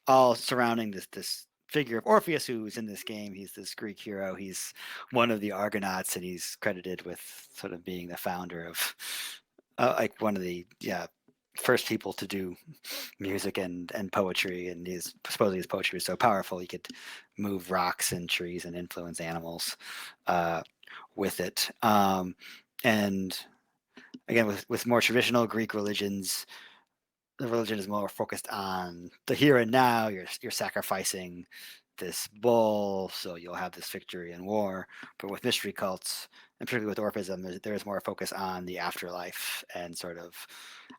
Speaker 2: all surrounding this figure of Orpheus, who's in this game. He's this Greek hero. He's one of the Argonauts, and he's credited with sort of being the founder of like one of the first people to do music and poetry. And he's supposedly his poetry was so powerful he could move rocks and trees and influence animals uh, with it. And again, with more traditional Greek religions, the religion is more focused on the here and now. You're sacrificing this bull, so you'll have this victory in war. But with mystery cults, and particularly with Orphism, there is more focus on the afterlife and sort of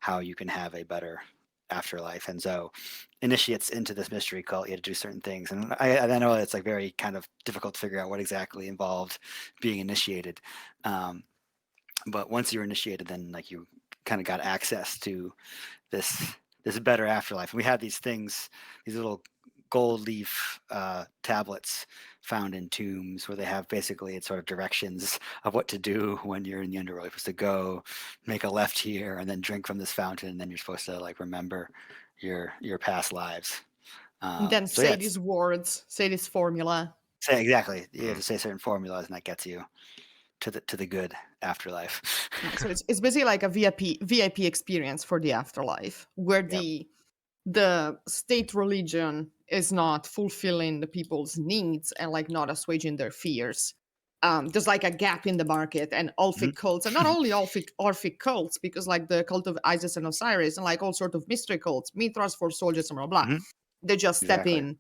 Speaker 2: how you can have a better afterlife. And so, initiates into this mystery cult, you had to do certain things. And I know it's like very kind of difficult to figure out what exactly involved being initiated. Um, but once you're initiated, then like you kind of got access to this better afterlife. And we have these things, these little gold leaf tablets found in tombs where they have basically it's sort of directions of what to do when you're in the underworld. You're supposed to go, make a left here, and then drink from this fountain. And then you're supposed to like remember your past lives.
Speaker 1: Then
Speaker 2: So yeah,
Speaker 1: say these words, say this formula.
Speaker 2: exactly. You have
Speaker 3: Mm.
Speaker 2: to say certain formulas, and that gets you to the good afterlife.
Speaker 1: So it's basically like a VIP experience for the afterlife, where
Speaker 2: Yep.
Speaker 1: the state religion is not fulfilling the people's needs and like not assuaging their fears. There's like a gap in the market, and Orphic cults, and not only Orphic cults, because like the cult of Isis and Osiris, and like all sort of mystery cults, Mithras for soldiers, and blah blah.
Speaker 2: Mhm.
Speaker 1: They just step
Speaker 2: Exactly.
Speaker 1: in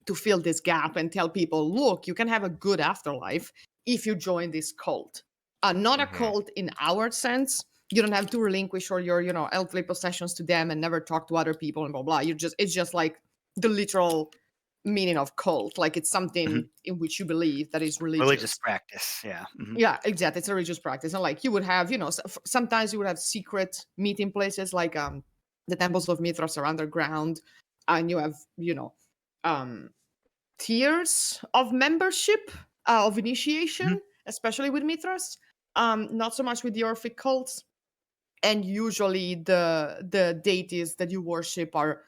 Speaker 1: to fill this gap and tell people, look, you can have a good afterlife if you join this cult. Not a
Speaker 3: Mhm.
Speaker 1: cult in our sense. You don't have to relinquish all your, earthly possessions to them and never talk to other people and blah blah. It's just like the literal meaning of cult. Like it's
Speaker 2: Mhm.
Speaker 1: something in which you believe that is
Speaker 2: Religious
Speaker 1: religious.
Speaker 2: practice. Yeah. Mhm.
Speaker 1: Yeah, exactly. It's a religious practice, and like you would have, sometimes you would have secret meeting places, like the temples of Mithras are underground, and you have, um tiers of membership, of
Speaker 2: Mhm.
Speaker 1: initiation, especially with Mithras. Not so much with the Orphic cults. and usually the deities that you worship are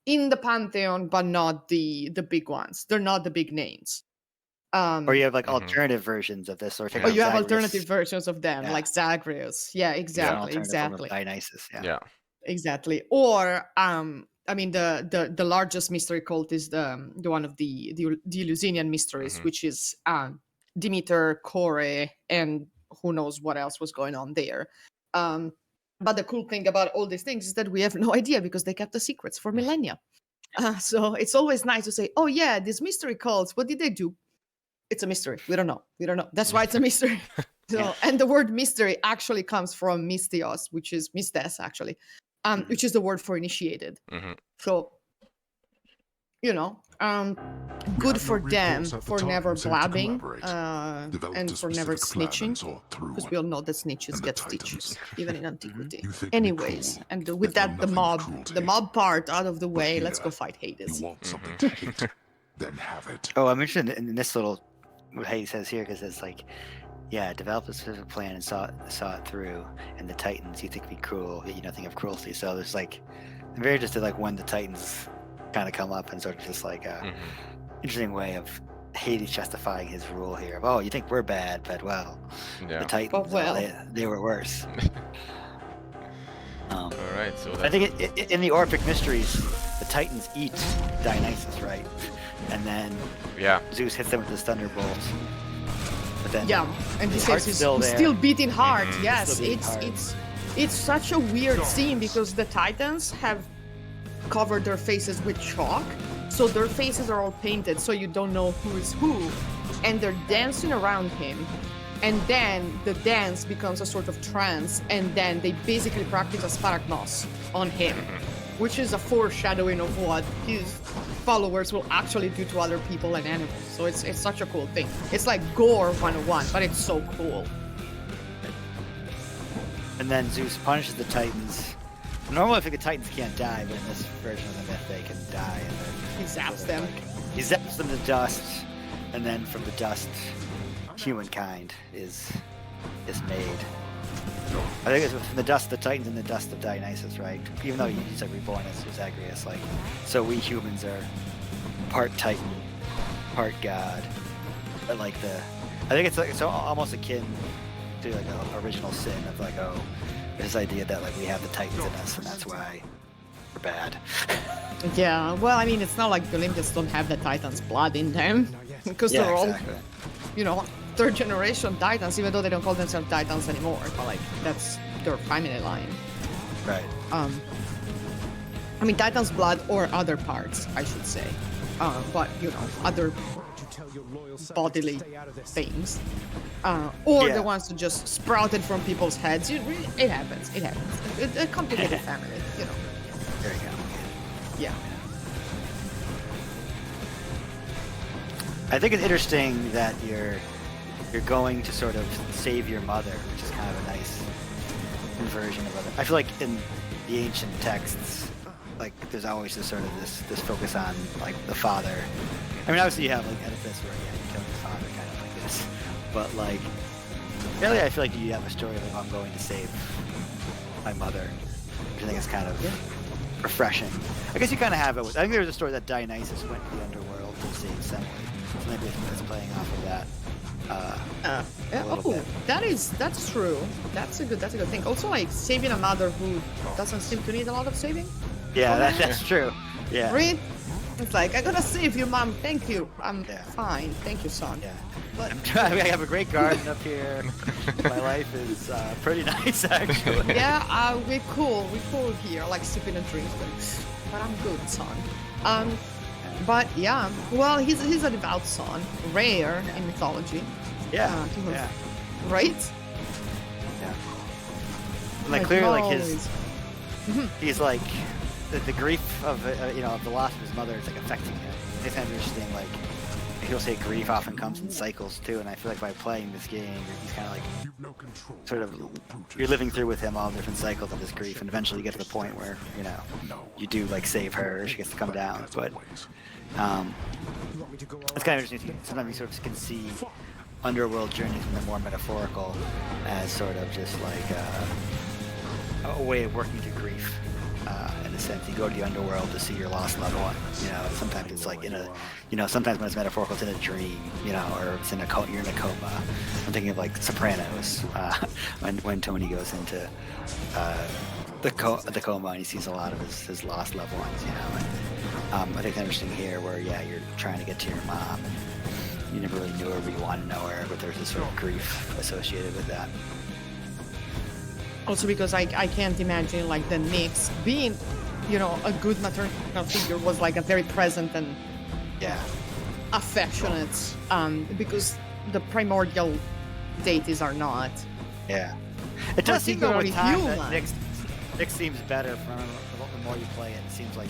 Speaker 1: in the pantheon, but not the big ones. They're not the big names.
Speaker 2: Or you have like
Speaker 3: Mhm.
Speaker 2: alternative versions of this, or take
Speaker 1: Or
Speaker 2: out
Speaker 1: you have
Speaker 2: Zagreus.
Speaker 1: alternative versions of them,
Speaker 2: Yeah.
Speaker 1: like Zagreus. Yeah,
Speaker 2: It's an
Speaker 1: exactly,
Speaker 2: alternative form of
Speaker 1: exactly.
Speaker 2: Dionysus. Yeah.
Speaker 3: Yeah.
Speaker 1: Exactly. Or I mean the largest mystery cult is the one of the Eleusinian mysteries,
Speaker 3: Mhm.
Speaker 1: which is Demeter, Kore, and who knows what else was going on there. But the cool thing about all these things is that we have no idea because they kept the secrets for millennia. So it's always nice to say, oh yeah, these mystery cults, what did they do? It's a mystery. We don't know. We don't know. That's why it's a mystery. So,
Speaker 2: Yeah.
Speaker 1: and the word mystery actually comes from mystios, which is mystes actually, which is the word for initiated.
Speaker 3: Mhm.
Speaker 1: So, you know, good
Speaker 5: had
Speaker 1: for
Speaker 5: no
Speaker 1: them
Speaker 5: recourse at the
Speaker 1: for
Speaker 5: time,
Speaker 1: never
Speaker 5: save to
Speaker 1: blabbing
Speaker 5: collaborate. Developed
Speaker 1: and
Speaker 5: a
Speaker 1: for never
Speaker 5: specific plan and
Speaker 1: snitching,
Speaker 5: saw it through
Speaker 1: because
Speaker 5: when-
Speaker 1: we all know that snitches
Speaker 5: and the
Speaker 1: get
Speaker 5: Titans.
Speaker 1: stitches even in antiquity.
Speaker 5: You think me
Speaker 1: Anyways,
Speaker 5: cruel,
Speaker 1: and
Speaker 5: but
Speaker 1: with
Speaker 5: know
Speaker 1: that the
Speaker 5: nothing of cruelty.
Speaker 1: mob part out of the
Speaker 5: But
Speaker 1: way, let's
Speaker 5: here,
Speaker 1: go fight
Speaker 5: You
Speaker 1: Hades.
Speaker 5: want something to hate, then have it.
Speaker 2: Oh, I'm interested in this little what he says here because it's like, yeah, develop a specific plan and saw it through. And the Titans, you think be cruel, yet you know think of cruelty. So there's like, I'm very interested like when the Titans kind of come up and sort of just like a interesting way of Hades justifying his rule here. Of, oh, you think we're bad, but well,
Speaker 3: Yeah.
Speaker 2: the Titans,
Speaker 1: But well.
Speaker 2: they were worse.
Speaker 3: All right. So
Speaker 2: I think in the Orphic Mysteries, the Titans eat Dionysus, right? And then
Speaker 3: yeah.
Speaker 2: Zeus hits them with his thunderbolt. But then
Speaker 1: Yeah, and he
Speaker 2: his
Speaker 1: says
Speaker 2: heart's
Speaker 1: he's
Speaker 2: still
Speaker 1: he's
Speaker 2: there.
Speaker 1: still beating hard.
Speaker 3: Mhm.
Speaker 1: Yes,
Speaker 2: Still beating hard.
Speaker 1: it's such a weird scene because the Titans have covered their faces with chalk, so their faces are all painted, so you don't know who is who, and they're dancing around him, and then the dance becomes a sort of trance, and then they basically practice asparagnos on him, which is a foreshadowing of what his followers will actually do to other people and animals. So it's such a cool thing. It's like gore 101, but it's so cool.
Speaker 2: And then Zeus punishes the Titans. Normally, I think the Titans can't die, but in this version of the myth, they can die. And then
Speaker 1: He zaps them.
Speaker 2: he zaps them to dust, and then from the dust, humankind is made. I think it's from the dust, the Titans, and the dust of Dionysus, right? Even though he's like reborn as Zagreus, like so we humans are part Titan, part God. But like I think it's like so almost akin to like an original sin of like this idea that like we have the Titans in us, and that's why we're bad.
Speaker 1: Yeah, well, I mean, it's not like the Olympians don't have the Titans' blood in them, because
Speaker 2: Yeah,
Speaker 1: they're all,
Speaker 2: exactly.
Speaker 1: you know, third generation Titans, even though they don't call themselves Titans anymore. But like, that's their family line.
Speaker 2: Right.
Speaker 1: I mean, Titans' blood or other parts, I should say. But you know, other bodily things, or
Speaker 2: Yeah.
Speaker 1: the ones that just sprouted from people's heads. It happens. It happens. It's a complicated family, you know.
Speaker 2: Very good.
Speaker 1: Yeah.
Speaker 2: I think it's interesting that you're going to sort of save your mother, which is kind of a nice inversion of other. I feel like in the ancient texts, like there's always this sort of this focus on like the father. I mean, obviously you have like Oedipus where you're killing the father, kind of like this, but like really, I feel like you have a story of like, I'm going to save my mother, which I think is kind of refreshing. I guess you kind of have it with. I think there's a story that Dionysus went to the underworld to save Semele. So maybe it's playing off of that. A little bit.
Speaker 1: That's true. That's a good thing. Also, like saving a mother who doesn't seem to need a lot of saving.
Speaker 2: Yeah, that's true. Yeah.
Speaker 1: Right? It's like, I'm gonna save you, mom. Thank you. I'm
Speaker 2: Yeah.
Speaker 1: fine. Thank you, son.
Speaker 2: Yeah.
Speaker 1: But
Speaker 2: I'm trying. I have a great garden up here. My life is pretty nice, actually.
Speaker 1: yeah, we cool here, like sipping a drink. But I'm good, son. But yeah, well, he's a devout son, rare in mythology.
Speaker 2: Yeah.
Speaker 1: to have-
Speaker 2: Yeah.
Speaker 1: Right?
Speaker 2: Yeah. And, like clearly, like
Speaker 1: always.
Speaker 2: he's like the grief of of the loss of his mother is like affecting him. It's kind of interesting. Like he'll say grief often comes in cycles too, and I feel like by playing this game, he's kind of like
Speaker 5: You've no control.
Speaker 2: sort of you're living through with him all different cycles of his grief, and eventually you get to the point where you do like save her, she gets to come down.
Speaker 5: As
Speaker 2: But
Speaker 5: always.
Speaker 2: it's kind of interesting. Sometimes you sort of can see underworld journeys when they're more metaphorical, as sort of just like a way of working through grief. In a sense, you go to the underworld to see your lost loved one. You know, sometimes it's like in a, you know, sometimes when it's metaphorical, it's in a dream. You know, or it's in a you're in a coma. I'm thinking of like Sopranos, when Tony goes into the coma and he sees a lot of his lost loved ones. You know, and I think it's interesting here where you're trying to get to your mom. And you never really knew her, but you want to know her, but there's this sort of grief associated with that.
Speaker 1: Also because I can't imagine like the Nyx being, you know, a good maternal figure was like a very present and affectionate, because the primordial deities are not.
Speaker 2: Yeah. It does seem though with time
Speaker 1: human.
Speaker 2: that Nyx seems better the more you play it. It seems like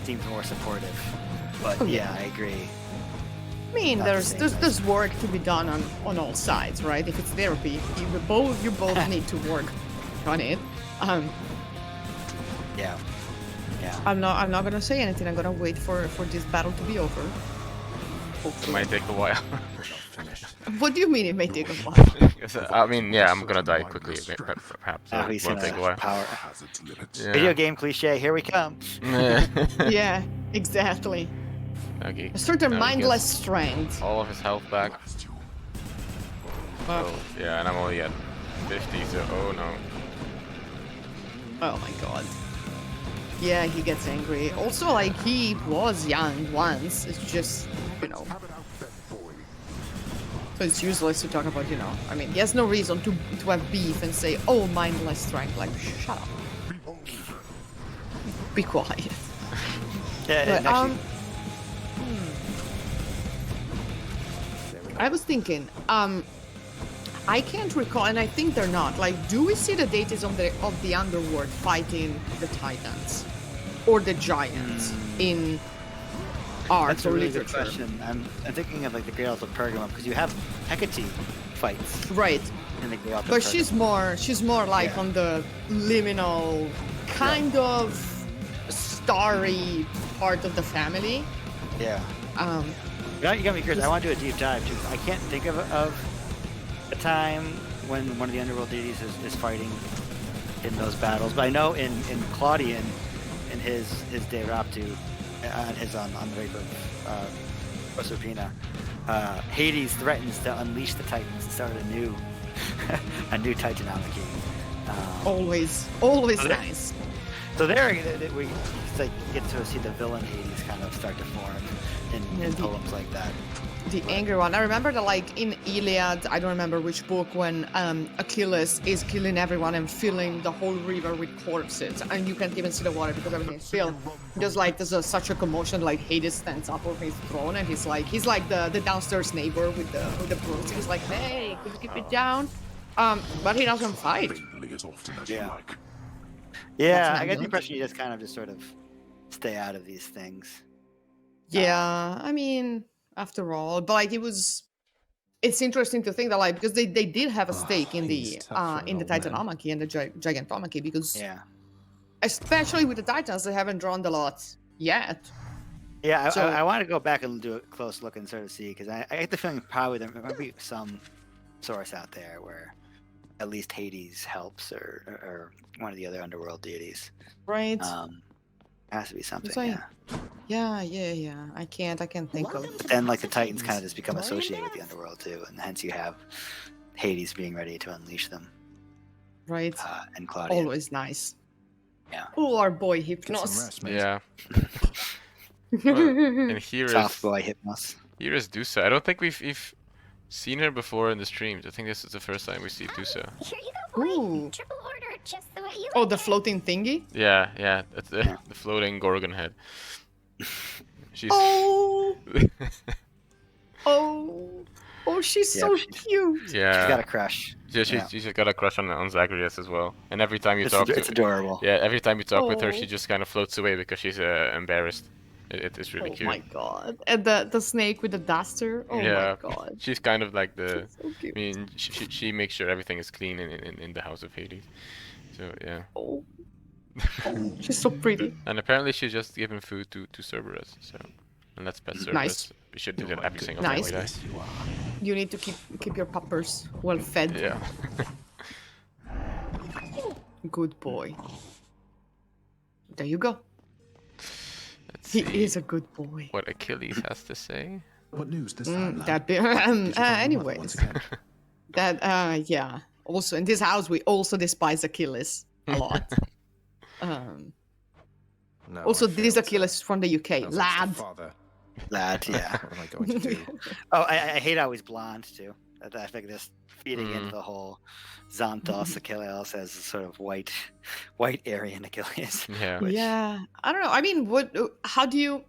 Speaker 2: seems more supportive. But yeah, I agree.
Speaker 1: I mean,
Speaker 2: Not
Speaker 1: there's work to be done on all sides, right? If it's therapy, you both need to work on it.
Speaker 2: Yeah.
Speaker 1: I'm not gonna say anything. I'm gonna wait for this battle to be over.
Speaker 3: It
Speaker 1: Hopefully.
Speaker 3: might take a while.
Speaker 1: What do you mean it may take a while?
Speaker 3: I mean, yeah, I'm gonna die quickly, perhaps. So
Speaker 2: He's
Speaker 3: it won't take a while.
Speaker 2: power.
Speaker 5: Has its limits.
Speaker 3: Yeah.
Speaker 2: Video game cliche. Here we come.
Speaker 1: Yeah, exactly.
Speaker 3: Okay.
Speaker 1: A certain
Speaker 3: now he
Speaker 1: mindless
Speaker 3: gets
Speaker 1: strength.
Speaker 3: all of his health back. Oh, yeah, and I'm only at 50, so oh no.
Speaker 1: Oh my god. Yeah, he gets angry. Also, like, he was young once. It's just, you know. So it's useless to talk about, you know. I mean, he has no reason to have beef and say, oh, mindless strength. Like, shut up. Be quiet.
Speaker 2: Yeah,
Speaker 1: But,
Speaker 2: and actually,
Speaker 1: I was thinking, I can't recall, and I think they're not. Like, do we see the deities of the underworld fighting the titans or the giants in art
Speaker 2: that's a
Speaker 1: or
Speaker 2: really
Speaker 1: literature?
Speaker 2: good question. I'm thinking of like the Great Altar of Pergamum because you have Hecate fights
Speaker 1: Right,
Speaker 2: in the Great Altar.
Speaker 1: but
Speaker 2: of Pergamum.
Speaker 1: she's more like
Speaker 2: Yeah.
Speaker 1: on the liminal kind of starry part of the family.
Speaker 2: Yeah.
Speaker 1: Um,
Speaker 2: You got me curious. I want to do a deep dive too. I can't think of a time when one of the underworld deities is fighting in those battles, but I know in Claudian, in his De Raptu, on the rape of Proserpina, Hades threatens to unleash the Titans and start a new Titanomachy.
Speaker 1: always
Speaker 2: Okay.
Speaker 1: nice.
Speaker 2: So there we get to see the villain Hades kind of start to form in poems like that.
Speaker 1: The angry one. I remember that, like, in Iliad, I don't remember which book, when Achilles is killing everyone and filling the whole river with corpses, and you can't even see the water because everything is filled. Just like there's such a commotion, like Hades stands up on his throne and he's like the downstairs neighbor with the broom. He's like, hey, could you keep it down? But he doesn't fight.
Speaker 5: Vaguely as often as
Speaker 2: Yeah.
Speaker 5: you like.
Speaker 2: Yeah,
Speaker 1: That's
Speaker 2: I
Speaker 1: not
Speaker 2: get the
Speaker 1: good.
Speaker 2: impression you just kind of just sort of stay out of these things.
Speaker 1: Yeah, I mean, after all, but like it's interesting to think that, like, because they did have a stake in
Speaker 4: he's
Speaker 1: the
Speaker 4: tough for an old man.
Speaker 1: Titanomachy and the Gigantomachy, because
Speaker 2: Yeah.
Speaker 1: especially with the Titans, they haven't drawn the lot yet.
Speaker 2: Yeah,
Speaker 1: So-
Speaker 2: I want to go back and do a close look and sort of see, because I get the feeling probably there might be some source out there where at least Hades helps or one of the other underworld deities.
Speaker 1: Right?
Speaker 2: Has to be something,
Speaker 1: It's like-
Speaker 2: yeah.
Speaker 1: Yeah. I can't think of.
Speaker 2: But then like the Titans kind of just become associated with the underworld too, and hence you have Hades being ready to unleash them,
Speaker 1: Right?
Speaker 2: and Claudia.
Speaker 1: Always nice.
Speaker 2: Yeah.
Speaker 1: Oh, our boy
Speaker 4: Get some
Speaker 1: Hypnos.
Speaker 4: rest, mate.
Speaker 3: Yeah. Well, and here
Speaker 2: Soft
Speaker 3: is
Speaker 2: boy Hypnos.
Speaker 3: Dusa. I don't think we've seen her before in the streams. I think this is the first time we see Dusa.
Speaker 6: Here you go, boy.
Speaker 1: Ooh.
Speaker 6: Triple order, just the way you
Speaker 1: Oh,
Speaker 6: like
Speaker 1: the
Speaker 6: it.
Speaker 1: floating thingy.
Speaker 3: Yeah, that's the floating Gorgon head. She's
Speaker 1: Oh. Oh, she's
Speaker 2: Yeah,
Speaker 1: so
Speaker 2: she's-
Speaker 1: cute.
Speaker 3: yeah.
Speaker 2: She's got a crush.
Speaker 3: She's got a crush on Zagreus as well. And every time you talk
Speaker 2: It's
Speaker 3: to
Speaker 2: adorable.
Speaker 3: yeah, every time you talk with her,
Speaker 1: Oh.
Speaker 3: she just kind of floats away because she's embarrassed. It's really
Speaker 1: Oh
Speaker 3: cute.
Speaker 1: my god. And the snake with the duster. Oh
Speaker 3: Yeah.
Speaker 1: my god.
Speaker 3: She's kind of like the.
Speaker 1: She's so cute.
Speaker 3: I mean, she makes sure everything is clean in the house of Hades. So yeah.
Speaker 1: Oh. She's so pretty.
Speaker 3: And apparently she's just given food to Cerberus. So, and that's pet Cerberus.
Speaker 1: Nice.
Speaker 3: We should do that every single
Speaker 1: Nice.
Speaker 3: time we die.
Speaker 1: You need to keep your puppers well fed.
Speaker 3: Yeah.
Speaker 1: Good boy. There you go.
Speaker 3: Let's
Speaker 1: He
Speaker 3: see
Speaker 1: is a good boy.
Speaker 3: what Achilles has to say.
Speaker 7: What news this time, lad?
Speaker 1: That be
Speaker 7: Did you find your mother
Speaker 1: anyways.
Speaker 7: once again?
Speaker 1: That yeah. Also in this house we also despise Achilles a lot.
Speaker 4: No,
Speaker 1: Also
Speaker 4: I
Speaker 1: this
Speaker 4: failed,
Speaker 1: Achilles
Speaker 4: sir.
Speaker 1: from the UK.
Speaker 4: As I was the
Speaker 1: Lad.
Speaker 4: father,
Speaker 2: Lad, yeah.
Speaker 4: what am I going to do?
Speaker 2: Oh, I hate how he's blonde too. I think this feeding into the whole Xanthos Achilles as a sort of white Aryan Achilles.
Speaker 3: Yeah.
Speaker 2: Which-
Speaker 1: Yeah. I don't know. I mean how do you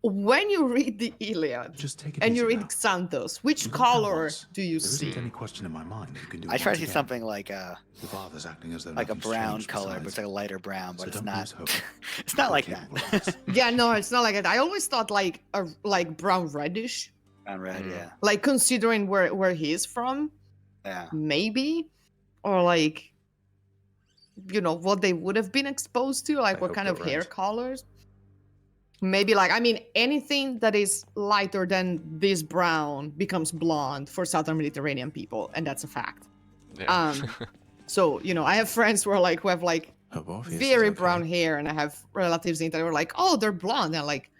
Speaker 1: when you read the Iliad
Speaker 7: Just take it
Speaker 1: and
Speaker 7: easy
Speaker 1: you read
Speaker 7: now.
Speaker 1: Xanthos, which
Speaker 7: You've done that
Speaker 1: color
Speaker 7: once.
Speaker 1: do you
Speaker 7: There
Speaker 1: see?
Speaker 7: isn't any question in my mind that you can do
Speaker 2: I
Speaker 7: it
Speaker 2: try to
Speaker 7: once
Speaker 2: see
Speaker 7: again.
Speaker 2: something like a
Speaker 7: Your father's acting as though
Speaker 2: like a
Speaker 7: nothing's
Speaker 2: brown
Speaker 7: changed
Speaker 2: color, but
Speaker 7: besides.
Speaker 2: it's like a lighter brown, but
Speaker 7: So
Speaker 2: it's
Speaker 7: don't
Speaker 2: not.
Speaker 7: lose hope.
Speaker 2: It's not
Speaker 7: You're
Speaker 2: like
Speaker 7: capable
Speaker 2: that.
Speaker 7: of this.
Speaker 1: Yeah, no, it's not like that. I always thought like brown reddish.
Speaker 2: Brown red, yeah,
Speaker 1: Like considering where he is from,
Speaker 2: yeah.
Speaker 1: maybe, or like, what they would have been exposed to, like
Speaker 4: I
Speaker 1: what
Speaker 4: hope
Speaker 1: kind of
Speaker 4: you're
Speaker 1: hair
Speaker 4: right.
Speaker 1: colors. Maybe like anything that is lighter than this brown becomes blonde for Southern Mediterranean people, and that's a fact.
Speaker 3: Yeah.
Speaker 1: So I have friends who have like
Speaker 7: Hope Orpheus is
Speaker 1: very
Speaker 7: okay.
Speaker 1: brown hair, and I have relatives in that were like, oh, they're blonde, and like,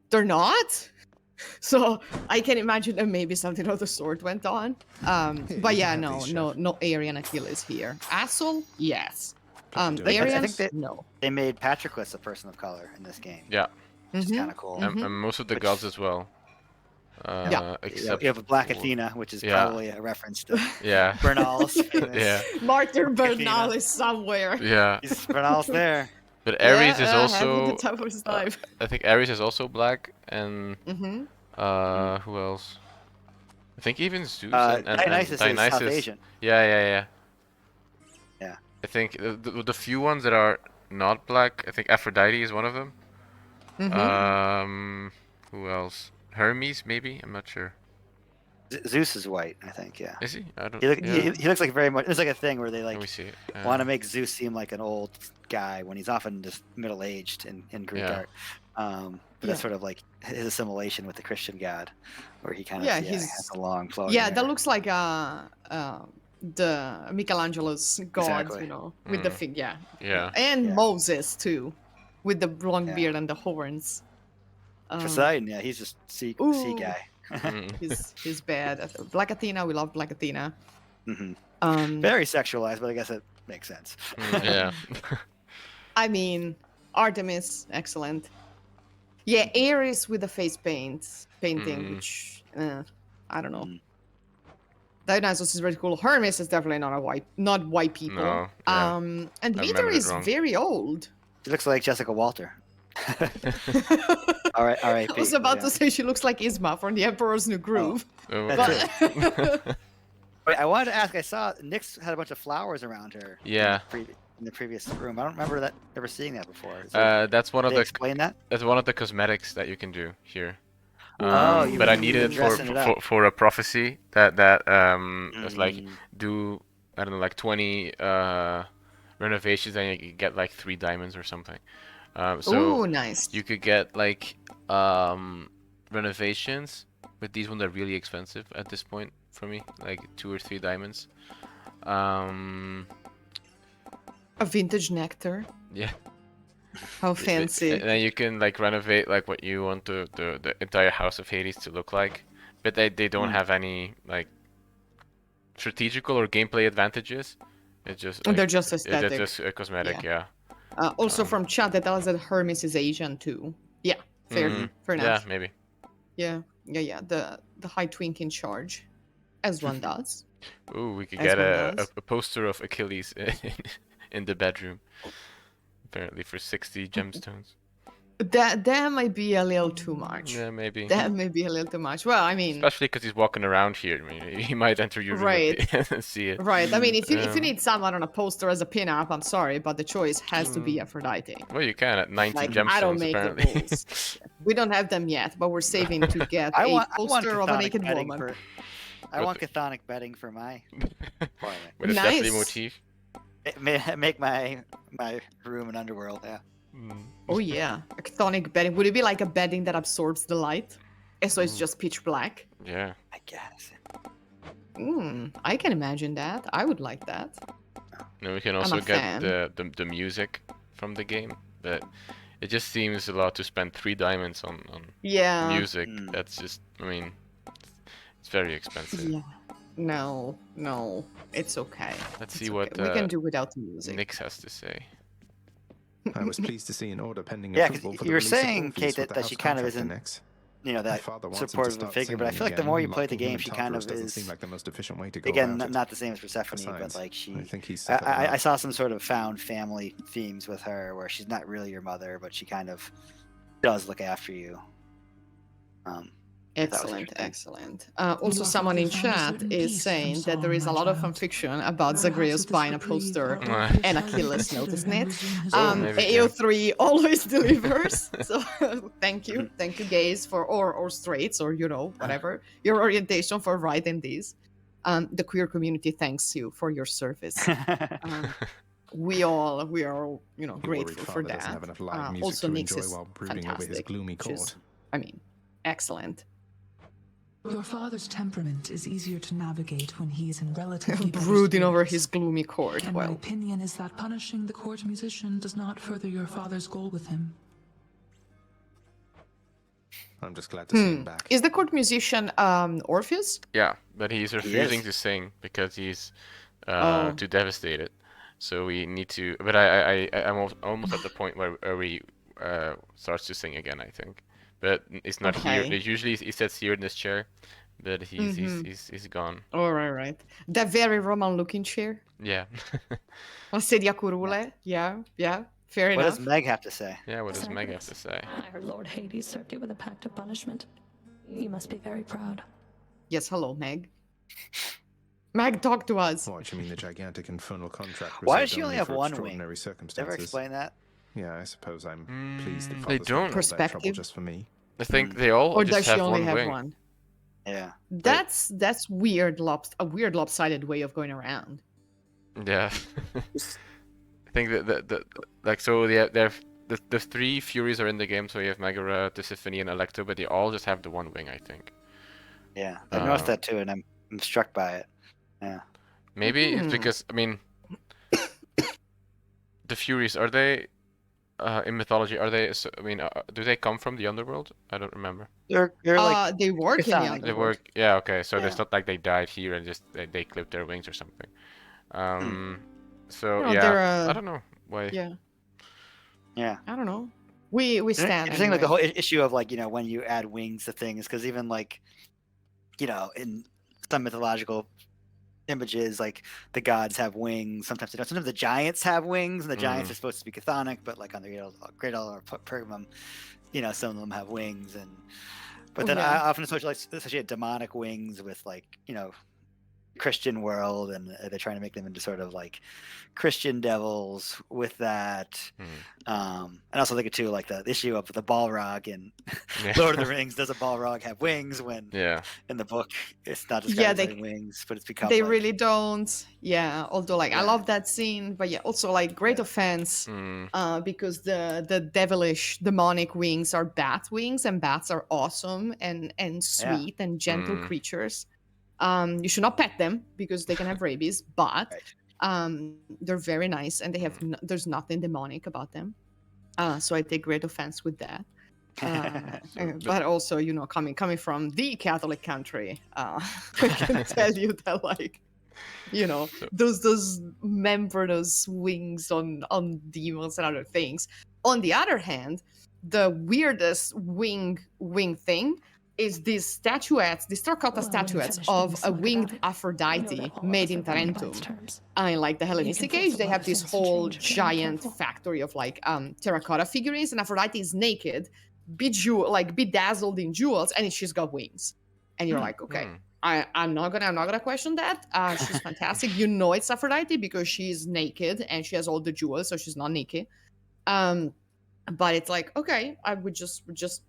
Speaker 1: they're not. So I can imagine that maybe something of the sort went on.
Speaker 4: Here,
Speaker 1: But
Speaker 4: you
Speaker 1: yeah,
Speaker 4: can have these,
Speaker 1: no Aryan Achilles here. Asshole, yes.
Speaker 4: Can you do it?
Speaker 2: I
Speaker 1: Aryans,
Speaker 2: think
Speaker 1: no.
Speaker 2: They made Patroclus a person of color in this game.
Speaker 3: Yeah.
Speaker 2: Which is
Speaker 1: Mhm.
Speaker 2: kind of cool.
Speaker 3: And most of the
Speaker 2: Which-
Speaker 3: gods as well.
Speaker 1: Yeah.
Speaker 3: Except
Speaker 2: You have a Black
Speaker 3: for-
Speaker 2: Athena, which is
Speaker 3: Yeah.
Speaker 2: probably a reference to
Speaker 3: Yeah.
Speaker 2: Bernal's famous.
Speaker 3: Yeah.
Speaker 1: Martin
Speaker 2: Athena.
Speaker 1: Bernal is somewhere.
Speaker 3: Yeah.
Speaker 2: Bernal's there.
Speaker 3: But Ares is
Speaker 1: having
Speaker 3: also.
Speaker 1: the top of his life.
Speaker 3: I think Ares is also black, and
Speaker 1: Mm-hmm.
Speaker 3: who else? I think even Zeus and
Speaker 2: Dionysus is South Asian.
Speaker 3: Yeah.
Speaker 2: Yeah.
Speaker 3: I think the few ones that are not black, I think Aphrodite is one of them.
Speaker 1: Mm-hmm.
Speaker 3: Who else? Hermes, maybe? I'm not sure.
Speaker 2: Zeus is white, I think. Yeah.
Speaker 3: Is he? I don't.
Speaker 2: He looks like very much. It's like a thing where they
Speaker 3: Let me
Speaker 2: like
Speaker 3: see it.
Speaker 2: want to make Zeus seem like an old guy when he's often just middle aged in Greek
Speaker 3: Yeah.
Speaker 2: art. But that's sort of like his assimilation with the Christian god, where he kind of
Speaker 1: he's
Speaker 2: has a long flowing
Speaker 1: Yeah,
Speaker 2: hair.
Speaker 1: that looks like the Michelangelo's god,
Speaker 2: Exactly.
Speaker 1: with the fig. Yeah.
Speaker 3: Yeah.
Speaker 1: And
Speaker 2: Yeah.
Speaker 1: Moses too, with the long
Speaker 2: Yeah.
Speaker 1: beard and the horns.
Speaker 2: Poseidon, yeah, he's just sea
Speaker 1: Ooh.
Speaker 2: guy.
Speaker 3: Mm.
Speaker 1: He's bad. Black Athena, we love Black Athena.
Speaker 2: hmm
Speaker 1: Um,
Speaker 2: Very sexualized, but I guess it makes sense.
Speaker 3: Yeah.
Speaker 1: I mean, Artemis, excellent. Yeah, Ares with the face painting, which I don't know.
Speaker 2: Mm.
Speaker 1: Dionysus is very cool. Hermes is definitely not white people.
Speaker 3: No, yeah.
Speaker 1: And
Speaker 3: I
Speaker 1: Demeter
Speaker 3: remembered it
Speaker 1: is
Speaker 3: wrong.
Speaker 1: very old.
Speaker 2: He looks like Jessica Walter. All right.
Speaker 1: I was about to say she looks like Isma from The Emperor's New Groove.
Speaker 3: Oh,
Speaker 2: That's
Speaker 1: But
Speaker 2: Wait, I wanted to ask. I saw Nyx had a bunch of flowers around her.
Speaker 3: Yeah.
Speaker 2: In the previous room. I don't remember ever seeing that before.
Speaker 3: that's one of
Speaker 2: Did they
Speaker 3: the
Speaker 2: explain that?
Speaker 3: that's one of the cosmetics that you can do here.
Speaker 2: Oh, you
Speaker 3: but I
Speaker 2: can
Speaker 3: needed it
Speaker 2: dressing it up.
Speaker 3: for a prophecy that was like do I don't know like 20 renovations and you get like 3 diamonds or something. So
Speaker 1: ooh, nice.
Speaker 3: you could get like renovations, but these ones are really expensive at this point for me, like 2 or 3 diamonds.
Speaker 1: A vintage nectar.
Speaker 3: Yeah.
Speaker 1: How fancy.
Speaker 3: And then you can like renovate like what you want the entire house of Hades to look like, but they don't have any like strategical or gameplay advantages. It's just
Speaker 1: They're just
Speaker 3: yeah,
Speaker 1: aesthetic.
Speaker 3: they're just cosmetic. Yeah.
Speaker 1: Also from chat, that tells that Hermes is Asian too. Yeah, fair
Speaker 3: Mhm.
Speaker 1: fair
Speaker 3: Yeah,
Speaker 1: enough.
Speaker 3: maybe.
Speaker 1: Yeah. The high twink in charge, as one does.
Speaker 3: Ooh, we could
Speaker 1: As
Speaker 3: get
Speaker 1: one
Speaker 3: a
Speaker 1: does.
Speaker 3: poster of Achilles in the bedroom. Apparently for 60 gemstones.
Speaker 1: That might be a little too much.
Speaker 3: Yeah, maybe.
Speaker 1: That may be a little too much. Well, I mean,
Speaker 3: Especially because he's walking around here. I mean, he might enter your room and see it.
Speaker 1: right. I mean, if you
Speaker 3: Yeah.
Speaker 1: need someone on a poster as a pinup, I'm sorry, but the choice has to be Aphrodite.
Speaker 3: Well, you can at 19
Speaker 1: Like,
Speaker 3: gemstones
Speaker 1: I don't make
Speaker 3: apparently.
Speaker 1: the rules. We don't have them yet, but we're saving to get
Speaker 2: I
Speaker 1: a
Speaker 2: want
Speaker 1: poster of a
Speaker 2: chthonic
Speaker 1: naked
Speaker 2: bedding
Speaker 1: woman.
Speaker 2: for. I
Speaker 3: What
Speaker 2: want chthonic bedding for my toilet.
Speaker 3: With a Stephanie
Speaker 1: Nice.
Speaker 3: motif.
Speaker 2: Make my room an underworld. Yeah.
Speaker 1: Oh yeah, a chthonic bedding. Would it be like a bedding that absorbs the light? And so it's just pitch black?
Speaker 3: Yeah.
Speaker 2: I guess.
Speaker 1: I can imagine that. I would like that.
Speaker 3: And we can
Speaker 1: I'm
Speaker 3: also
Speaker 1: a
Speaker 3: get
Speaker 1: fan.
Speaker 3: the music from the game, but it just seems a lot to spend 3 diamonds on
Speaker 1: Yeah.
Speaker 3: music. That's just, I mean, it's very expensive.
Speaker 1: Yeah. No, it's okay.
Speaker 3: Let's
Speaker 1: It's
Speaker 3: see
Speaker 1: okay.
Speaker 3: what
Speaker 1: we can do without the music.
Speaker 3: Nix has to say.
Speaker 4: I was pleased to see an order pending
Speaker 2: Yeah, 'cause
Speaker 4: approval for
Speaker 2: you
Speaker 4: the
Speaker 2: were
Speaker 4: release of
Speaker 2: saying,
Speaker 4: Orpheus
Speaker 2: Kate,
Speaker 4: with the
Speaker 2: that
Speaker 4: house
Speaker 2: she kind of
Speaker 4: contractor
Speaker 2: isn't,
Speaker 4: next.
Speaker 2: you know,
Speaker 4: My
Speaker 2: that
Speaker 4: father wants him to
Speaker 2: supportive of a
Speaker 4: start
Speaker 2: figure, but I
Speaker 4: singing
Speaker 2: feel like the
Speaker 4: again.
Speaker 2: more you play the
Speaker 4: Locking him
Speaker 2: game,
Speaker 4: in
Speaker 2: she kind
Speaker 4: Tartarus
Speaker 2: of
Speaker 4: doesn't
Speaker 2: is,
Speaker 4: seem like the most efficient way to go
Speaker 2: again,
Speaker 4: about it.
Speaker 2: not the same as Persephone, but
Speaker 4: Besides,
Speaker 2: like she,
Speaker 4: I think he's set up
Speaker 2: I
Speaker 4: well.
Speaker 2: saw some sort of found family themes with her, where she's not really your mother, but she kind of does look after you. I thought was
Speaker 1: Excellent,
Speaker 2: interesting.
Speaker 1: excellent. Also, someone in chat is saying that there is a lot of fanfiction about Zagreus buying a poster and Achilles noticing it.
Speaker 3: maybe,
Speaker 1: AO3 always delivers. So thank you, gays, for or straights, or whatever your orientation, for writing these. The queer community thanks you for your service. We are
Speaker 4: The worried
Speaker 1: grateful for
Speaker 4: father doesn't
Speaker 1: that.
Speaker 4: have enough live music
Speaker 1: Also,
Speaker 4: to
Speaker 1: Nix
Speaker 4: enjoy
Speaker 1: is
Speaker 4: while brooding over his
Speaker 1: fantastic,
Speaker 4: gloomy
Speaker 1: which is,
Speaker 4: court.
Speaker 1: I mean, excellent.
Speaker 8: Your father's temperament is easier to navigate when he is in relatively better
Speaker 1: Brooding over
Speaker 8: spirits.
Speaker 1: his gloomy court.
Speaker 8: And my
Speaker 1: Well,
Speaker 8: opinion is that punishing the court musician does not further your father's goal with him.
Speaker 4: I'm just glad to see him back.
Speaker 1: is the court musician Orpheus?
Speaker 3: Yeah, but he's refusing
Speaker 2: is.
Speaker 3: to sing because he's
Speaker 1: Oh.
Speaker 3: too devastated. So we need to. But I'm almost at the point where we starts to sing again, I think. But it's not here.
Speaker 1: Okay.
Speaker 3: Usually he sits here in this chair, but he's gone.
Speaker 1: Oh, right. That very Roman-looking chair.
Speaker 3: Yeah.
Speaker 1: A sedia curule. Yeah. Fair
Speaker 2: What
Speaker 1: enough.
Speaker 2: does Meg have to say?
Speaker 3: Yeah. What does Meg have to say?
Speaker 9: I heard Lord Hades served you with a pact of punishment. You must be very proud.
Speaker 1: Yes, hello, Meg. Meg, talk to us.
Speaker 4: What, you mean the gigantic infernal contract?
Speaker 2: Why
Speaker 4: reserved
Speaker 2: does she only
Speaker 4: only
Speaker 2: have
Speaker 4: for
Speaker 2: one
Speaker 4: extraordinary
Speaker 2: wing?
Speaker 4: circumstances?
Speaker 2: Ever explain that?
Speaker 4: Yeah, I suppose I'm pleased that
Speaker 3: They
Speaker 4: father's
Speaker 3: don't.
Speaker 4: went all that trouble
Speaker 1: Perspective.
Speaker 4: just for me.
Speaker 3: I think they all
Speaker 1: Or
Speaker 3: just
Speaker 1: does she
Speaker 3: have
Speaker 1: only
Speaker 3: one
Speaker 1: have
Speaker 3: wing.
Speaker 1: one?
Speaker 2: Yeah.
Speaker 1: That's weird. A weird lopsided way of going around.
Speaker 3: Yeah. I think that like so the 3 Furies are in the game, so you have Megara, Tisiphone, and Alecto, but they all just have the one wing, I think.
Speaker 2: Yeah, I noticed that too, and I'm struck by it. Yeah.
Speaker 3: Maybe it's because, I mean, the Furies, are they in mythology? Are they? I mean, do they come from the underworld? I don't remember.
Speaker 2: They're like
Speaker 1: they work in the
Speaker 2: chthonic.
Speaker 1: underworld.
Speaker 3: They work. Yeah. Okay. So
Speaker 1: Yeah.
Speaker 3: it's not like they died here and just they clipped their wings or something. So
Speaker 1: No,
Speaker 3: yeah,
Speaker 1: they're,
Speaker 3: I don't know why.
Speaker 1: Yeah.
Speaker 2: Yeah.
Speaker 1: I don't know. We stand.
Speaker 2: Interesting, like the
Speaker 1: anyway.
Speaker 2: whole issue of like when you add wings to things, because even like in some mythological images, like the gods have wings. Sometimes they don't. Sometimes the giants have wings, and the giants are supposed to be chthonic, but like on the Great All or Pergamum, some of them have wings, but then I often associate demonic wings with like Christian world, and they're trying to make them into sort of like Christian devils with that. And also think of too like the issue of the Balrog in Lord of the Rings. Does a Balrog have wings when in the book it's not just having wings, but it's become
Speaker 1: they
Speaker 2: like,
Speaker 1: really don't. Yeah, although I love that scene, but also like great offense because the devilish demonic wings are bat wings, and bats are awesome and sweet and gentle creatures. You should not pet them because they can have rabies, but they're very nice, and they have there's nothing demonic about them. So I take great offense with that. But also, coming from the Catholic country, I can tell you that those membranous wings on demons and other things. On the other hand, the weirdest wing thing is these statuettes, these terracotta statuettes of a winged Aphrodite made in Tarentum. And like the Hellenistic age, they have this whole giant factory of terracotta figurines, and Aphrodite is naked, bedazzled in jewels, and she's got wings. And you're like, okay, I'm not gonna question that. She's fantastic. It's Aphrodite because she's naked and she has all the jewels, so she's not naked. But it's like, okay, I would just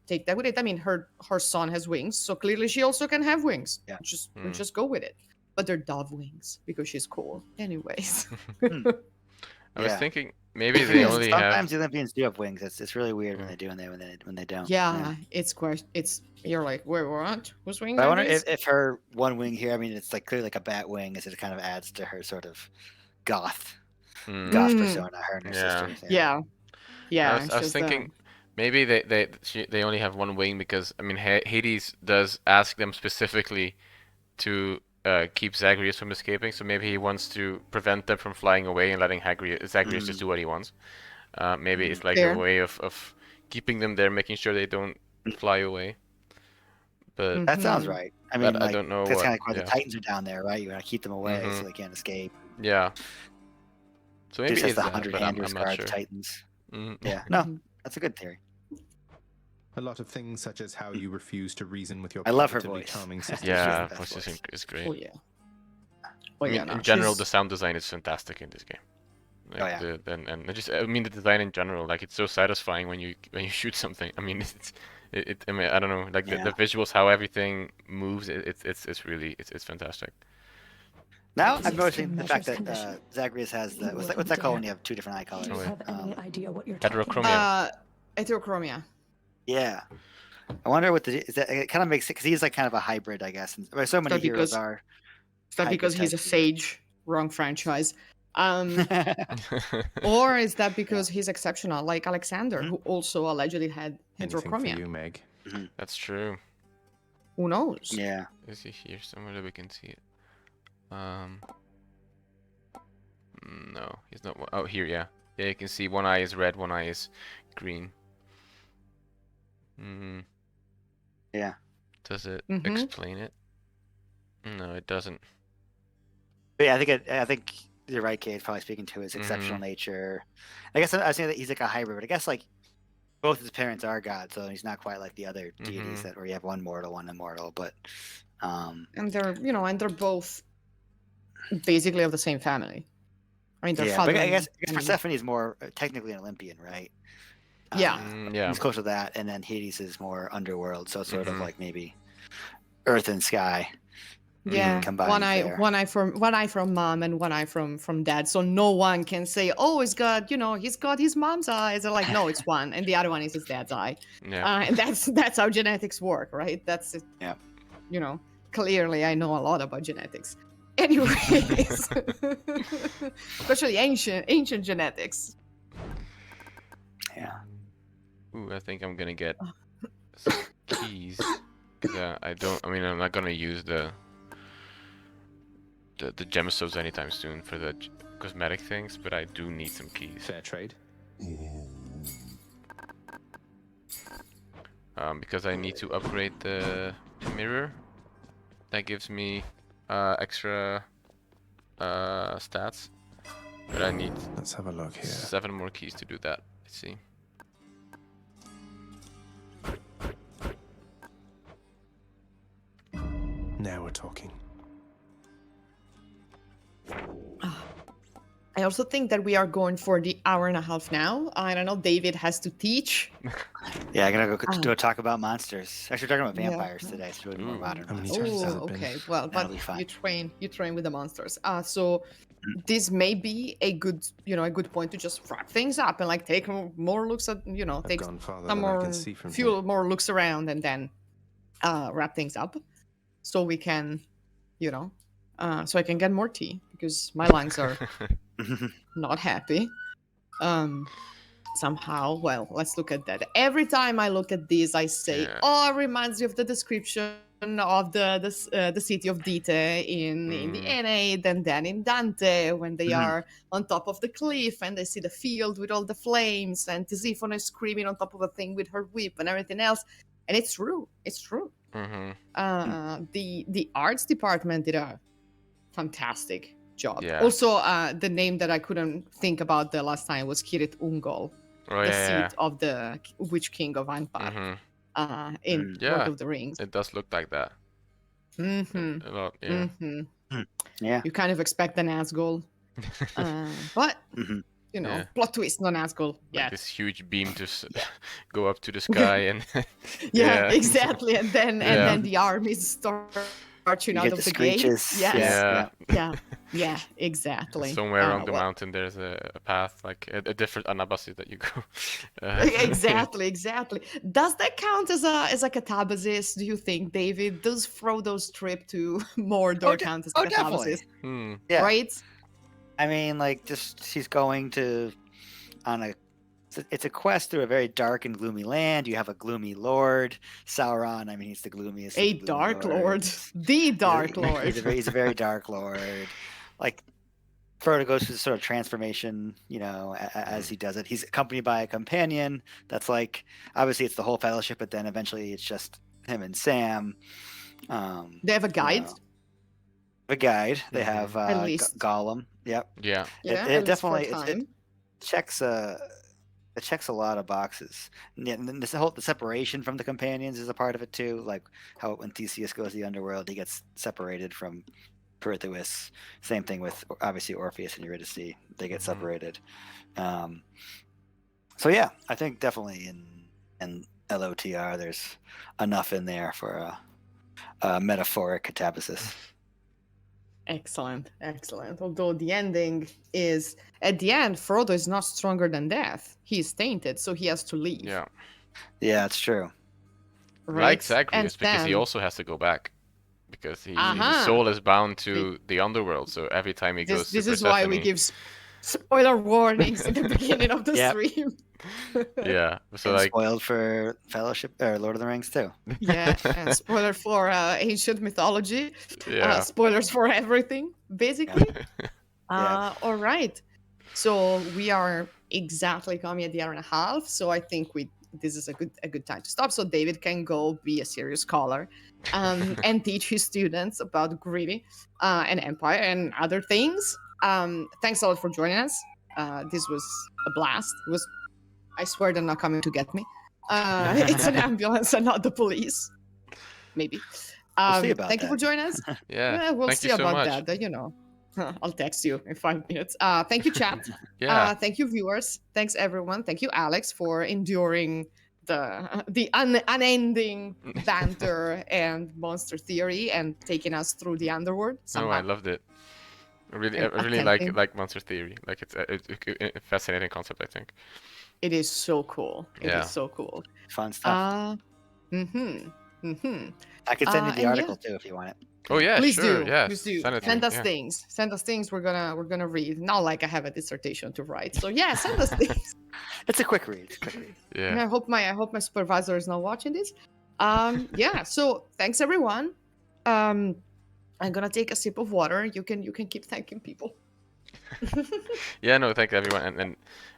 Speaker 1: take that with it. I mean, her son has wings, so clearly she also can have wings.
Speaker 2: Yeah.
Speaker 1: We just go with it. But they're dove wings because she's cool. Anyways.
Speaker 3: I was thinking maybe they only
Speaker 2: sometimes
Speaker 3: have.
Speaker 2: the Olympians do have wings. It's really weird when they do and when they don't.
Speaker 1: Yeah, it's you're like, wait, what? Whose wings?
Speaker 2: But I
Speaker 1: are
Speaker 2: wonder
Speaker 1: these?
Speaker 2: if her one wing here. I mean, it's like clearly like a bat wing, as it kind of adds to her sort of goth goth
Speaker 1: Mm.
Speaker 2: persona, her and her
Speaker 3: Yeah.
Speaker 2: sisters.
Speaker 1: Yeah. Yeah.
Speaker 3: I was
Speaker 1: it's just,
Speaker 3: thinking maybe they only have one wing because I mean Hades does ask them specifically to keep Zagreus from escaping, so maybe he wants to prevent them from flying away and letting Zagreus just do what he wants. Maybe it's like a
Speaker 1: Fair.
Speaker 3: way of keeping them there, making sure they don't fly away. But
Speaker 2: That sounds
Speaker 1: Mhm.
Speaker 2: right. I mean,
Speaker 3: But I don't know
Speaker 2: that's
Speaker 3: what-
Speaker 2: kind of why the
Speaker 3: yeah.
Speaker 2: Titans are down there, right? You gotta keep them away
Speaker 3: Mhm.
Speaker 2: so they can't escape.
Speaker 3: yeah. So maybe
Speaker 2: Just
Speaker 3: it
Speaker 2: as
Speaker 3: is
Speaker 2: the
Speaker 3: that,
Speaker 2: 100
Speaker 3: but I'm
Speaker 2: handers
Speaker 3: not
Speaker 2: guard
Speaker 3: sure.
Speaker 2: the Titans.
Speaker 3: Mhm.
Speaker 2: Yeah, no,
Speaker 1: Mhm.
Speaker 2: that's a good theory.
Speaker 4: A lot of things, such as how you refuse to reason with your
Speaker 2: I love her
Speaker 4: positively
Speaker 2: voice.
Speaker 4: calming sisters.
Speaker 3: Yeah,
Speaker 2: the best
Speaker 3: voice
Speaker 2: voice.
Speaker 3: is great.
Speaker 1: Oh yeah.
Speaker 3: I mean,
Speaker 1: no,
Speaker 3: in general, the
Speaker 1: she's-
Speaker 3: sound design is fantastic in this game. Like
Speaker 2: Oh, yeah.
Speaker 3: I mean the design in general, like it's so satisfying when you shoot something. I mean I mean I don't know, like the
Speaker 2: Yeah.
Speaker 3: visuals, how everything moves, it's really it's fantastic.
Speaker 2: Now
Speaker 9: This
Speaker 2: I'm noticing
Speaker 9: extreme
Speaker 2: the fact
Speaker 9: measures
Speaker 2: that
Speaker 9: condition.
Speaker 2: Zagreus has the
Speaker 9: You
Speaker 2: what's
Speaker 9: will
Speaker 2: that called when
Speaker 9: dare.
Speaker 2: you have two different eye colors?
Speaker 9: Do you
Speaker 3: wait.
Speaker 9: have any
Speaker 2: Um,
Speaker 9: idea what you're talking
Speaker 3: Heterochromia.
Speaker 9: about?
Speaker 1: Heterochromia.
Speaker 2: Yeah, I wonder what is that. It kind of makes it because he's like kind of a hybrid, I guess. And so many
Speaker 1: that
Speaker 2: heroes
Speaker 1: because-
Speaker 2: are.
Speaker 1: Is that
Speaker 2: Hybrid
Speaker 1: because he's a
Speaker 2: type
Speaker 1: sage? Wrong franchise. Or is that because he's exceptional, like Alexander,
Speaker 2: Mhm.
Speaker 1: who also allegedly had
Speaker 4: Anything for
Speaker 1: heterochromia?
Speaker 4: you, Meg.
Speaker 3: That's true.
Speaker 1: Who knows?
Speaker 2: Yeah.
Speaker 3: Is he here somewhere that we can see it? No, he's not. Oh, here, yeah. Yeah, you can see one eye is red, one eye is green.
Speaker 2: Yeah.
Speaker 3: Does it
Speaker 1: Mhm.
Speaker 3: explain it? No, it doesn't.
Speaker 2: But yeah, I think you're right, Kate. Probably speaking to his exceptional nature. I guess I was saying that he's like a hybrid, but I guess like both his parents are gods, so he's not quite like the other deities that where you have one mortal, one immortal. But
Speaker 1: And they're both basically of the same family. I mean, their
Speaker 2: yeah,
Speaker 1: father.
Speaker 2: but I guess
Speaker 1: and-
Speaker 2: Persephone is more technically an Olympian, right?
Speaker 1: Yeah.
Speaker 3: Yeah.
Speaker 2: He's close to that, and then Hades is more underworld, so sort of like maybe earth and sky.
Speaker 1: Yeah,
Speaker 2: combined
Speaker 1: one
Speaker 2: there.
Speaker 1: eye from mom and one eye from dad. So no one can say, "Oh, he's got his mom's eyes." They're like, no, it's one, and the other one is his dad's eye.
Speaker 3: Yeah.
Speaker 1: And that's how genetics work, right? That's it.
Speaker 2: Yeah.
Speaker 1: Clearly, I know a lot about genetics. Anyways, especially ancient genetics.
Speaker 2: Yeah.
Speaker 3: Ooh, I think I'm gonna get some keys. 'Cause, I'm not gonna use the gemstones anytime soon for the cosmetic things, but I do need some keys.
Speaker 4: Fair trade.
Speaker 3: Because I need to upgrade the mirror. That gives me extra stats. But I need
Speaker 4: Let's have a look here.
Speaker 3: 7 more keys to do that. Let's see.
Speaker 4: Now we're talking.
Speaker 1: I also think that we are going for the hour and a half now. I don't know. David has to teach.
Speaker 2: Yeah, I gotta go do a talk about monsters. Actually, we're talking about
Speaker 1: Yeah.
Speaker 2: vampires today. It's really more
Speaker 3: Ooh.
Speaker 2: modern
Speaker 4: How many
Speaker 2: monsters.
Speaker 4: times has
Speaker 1: Oh,
Speaker 4: it been?
Speaker 1: okay. Well,
Speaker 2: That'll
Speaker 1: but
Speaker 2: be fine.
Speaker 1: you train with the monsters. So this may be a good point to just wrap things up and like take more looks at
Speaker 4: I've
Speaker 1: take
Speaker 4: gone farther
Speaker 1: some
Speaker 4: than I
Speaker 1: more
Speaker 4: can see from
Speaker 1: few
Speaker 4: here.
Speaker 1: more looks around and then wrap things up, so we can so I can get more tea because my lungs are not happy. Somehow, well, let's look at that. Every time I look at this, I say,
Speaker 3: Yeah.
Speaker 1: "Oh, it reminds me of the description of the city of Dite in the Aeneid, and then in Dante when they are on top of the cliff and they see the field with all the flames, and Tisiphone is screaming on top of a thing with her whip and everything else." And it's true. It's true. The arts department did a fantastic job.
Speaker 3: Yeah.
Speaker 1: Also, the name that I couldn't think about the last time was Kirit Ungol,
Speaker 3: Oh
Speaker 1: the
Speaker 3: yeah.
Speaker 1: seat of the Witch King of Anpar in
Speaker 3: Yeah.
Speaker 1: Lord of the Rings.
Speaker 3: It does look like that.
Speaker 1: Mm-hmm.
Speaker 3: A lot, yeah.
Speaker 1: Mm-hmm.
Speaker 2: Yeah.
Speaker 1: You kind of expect an Nazgul, but
Speaker 3: Yeah.
Speaker 1: plot twist, not Nazgul.
Speaker 3: Like
Speaker 1: Yeah,
Speaker 3: this huge beam to go up to the sky and
Speaker 1: yeah, exactly. And then the armies start marching
Speaker 2: You
Speaker 1: out
Speaker 2: get
Speaker 1: of
Speaker 2: the
Speaker 1: the gate.
Speaker 2: screeches.
Speaker 1: Yes.
Speaker 3: Yeah.
Speaker 1: Yeah, exactly.
Speaker 3: somewhere along the
Speaker 1: well,
Speaker 3: mountain there's a path, like a different anabasis that you go.
Speaker 1: Exactly. Does that count as a catabasis? Do you think, David? Does Frodo's trip to Mordor count as a
Speaker 2: definitely.
Speaker 1: catabasis?
Speaker 2: Yeah.
Speaker 1: Right?
Speaker 2: I mean, like, just she's going to on a. It's a quest through a very dark and gloomy land. You have a gloomy lord, Sauron. I mean, he's the gloomiest.
Speaker 1: A
Speaker 2: of gloomy
Speaker 1: Dark Lord.
Speaker 2: lords.
Speaker 1: The Dark Lord.
Speaker 2: He's a very dark lord. Like, Frodo goes through sort of transformation, as he does it. He's accompanied by a companion that's like, obviously it's the whole fellowship, but then eventually it's just him and Sam.
Speaker 1: They have a guide.
Speaker 2: A guide. They have
Speaker 1: At least.
Speaker 2: Gollum. Yep.
Speaker 3: Yeah.
Speaker 1: Yeah,
Speaker 2: It
Speaker 1: at least for a
Speaker 2: definitely
Speaker 1: time.
Speaker 2: checks it checks a lot of boxes. And then the separation from the companions is a part of it too. Like how when Theseus goes to the underworld, he gets separated from Pirithous. Same thing with obviously Orpheus and Eurydice. They get separated. So yeah, I think definitely in LOTR there's enough in there for a metaphoric catabasis.
Speaker 1: Excellent. Although the ending is, at the end, Frodo is not stronger than death. He is tainted, so he has to leave.
Speaker 3: Yeah.
Speaker 2: Yeah, it's true.
Speaker 1: Right?
Speaker 3: Like Zagreus, because he
Speaker 1: then-
Speaker 3: also has to go back. Because his
Speaker 1: Aha.
Speaker 3: soul is bound to the underworld, so every time he goes
Speaker 1: This
Speaker 3: to
Speaker 1: is why we
Speaker 3: Persephone-
Speaker 1: give spoiler warnings at the beginning of the
Speaker 2: Yep.
Speaker 1: stream.
Speaker 3: Yeah, so
Speaker 2: And
Speaker 3: like...
Speaker 2: spoiled for Fellowship or Lord of the Rings too.
Speaker 1: Yeah, and spoiler for ancient mythology.
Speaker 3: Yeah.
Speaker 1: Spoilers for everything, basically.
Speaker 2: Yeah.
Speaker 1: All right. So we are exactly coming at the hour and a half. So I think this is a good time to stop. So David can go be a serious scholar, and teach his students about Greedy, and Empire and other things. Thanks a lot for joining us. This was a blast. It was. I swear they're not coming to get me. It's an ambulance and not the police. Maybe.
Speaker 2: We'll see about
Speaker 1: thank you for
Speaker 2: that.
Speaker 1: joining us.
Speaker 3: Yeah,
Speaker 1: We'll
Speaker 3: thank
Speaker 1: see
Speaker 3: you so
Speaker 1: about
Speaker 3: much.
Speaker 1: that. I'll text you in 5 minutes. Thank you, chat.
Speaker 3: Yeah.
Speaker 1: Thank you, viewers. Thanks, everyone. Thank you, Alex, for enduring the unending banter and monster theory and taking us through the underworld.
Speaker 3: No,
Speaker 1: Somehow.
Speaker 3: I loved it. I really
Speaker 1: attempting.
Speaker 3: like monster theory. Like it's a fascinating concept, I think.
Speaker 1: It is so cool. It
Speaker 3: Yeah.
Speaker 1: is so cool.
Speaker 2: Fun stuff. I can send you the
Speaker 1: and
Speaker 2: article too if you want it.
Speaker 3: Oh yeah,
Speaker 1: Please
Speaker 3: sure.
Speaker 1: do.
Speaker 3: Yes.
Speaker 1: Please do.
Speaker 3: Send it to
Speaker 1: Send
Speaker 3: me,
Speaker 1: us
Speaker 3: yeah.
Speaker 1: things. Send us things we're gonna read. Not like I have a dissertation to write. So yeah, send us things.
Speaker 2: It's a quick read.
Speaker 1: And
Speaker 3: Yeah.
Speaker 1: I hope my supervisor is not watching this. Yeah. So thanks everyone. I'm gonna take a sip of water. You can keep thanking people.
Speaker 3: Yeah, no, thank everyone. And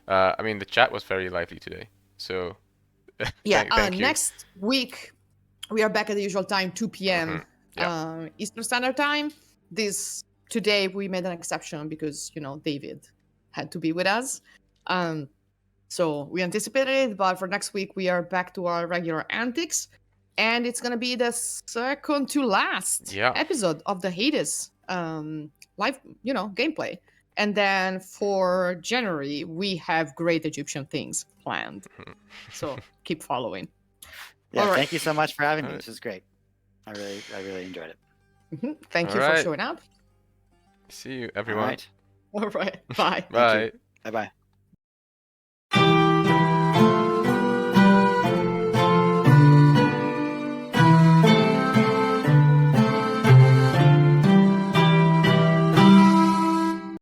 Speaker 3: I mean, the chat was very lively today. So
Speaker 1: Yeah.
Speaker 3: thank you.
Speaker 1: Next week we are back at the usual time, 2 p.m.
Speaker 3: Yeah.
Speaker 1: Eastern Standard Time. Today we made an exception because David had to be with us. So we anticipated it, but for next week we are back to our regular antics, and it's gonna be the second to last episode of the Hades live gameplay. And then for January we have Great Egyptian Things planned. So keep following.
Speaker 2: Yeah,
Speaker 1: All right.
Speaker 2: thank you so much for having me.
Speaker 3: All right.
Speaker 2: This was great. I really enjoyed it.
Speaker 1: Thank
Speaker 3: All
Speaker 1: you for
Speaker 3: right.
Speaker 1: showing up.
Speaker 3: See you,
Speaker 2: All
Speaker 3: everyone.
Speaker 2: right.
Speaker 1: All right. Bye.
Speaker 3: Bye.
Speaker 2: Bye bye.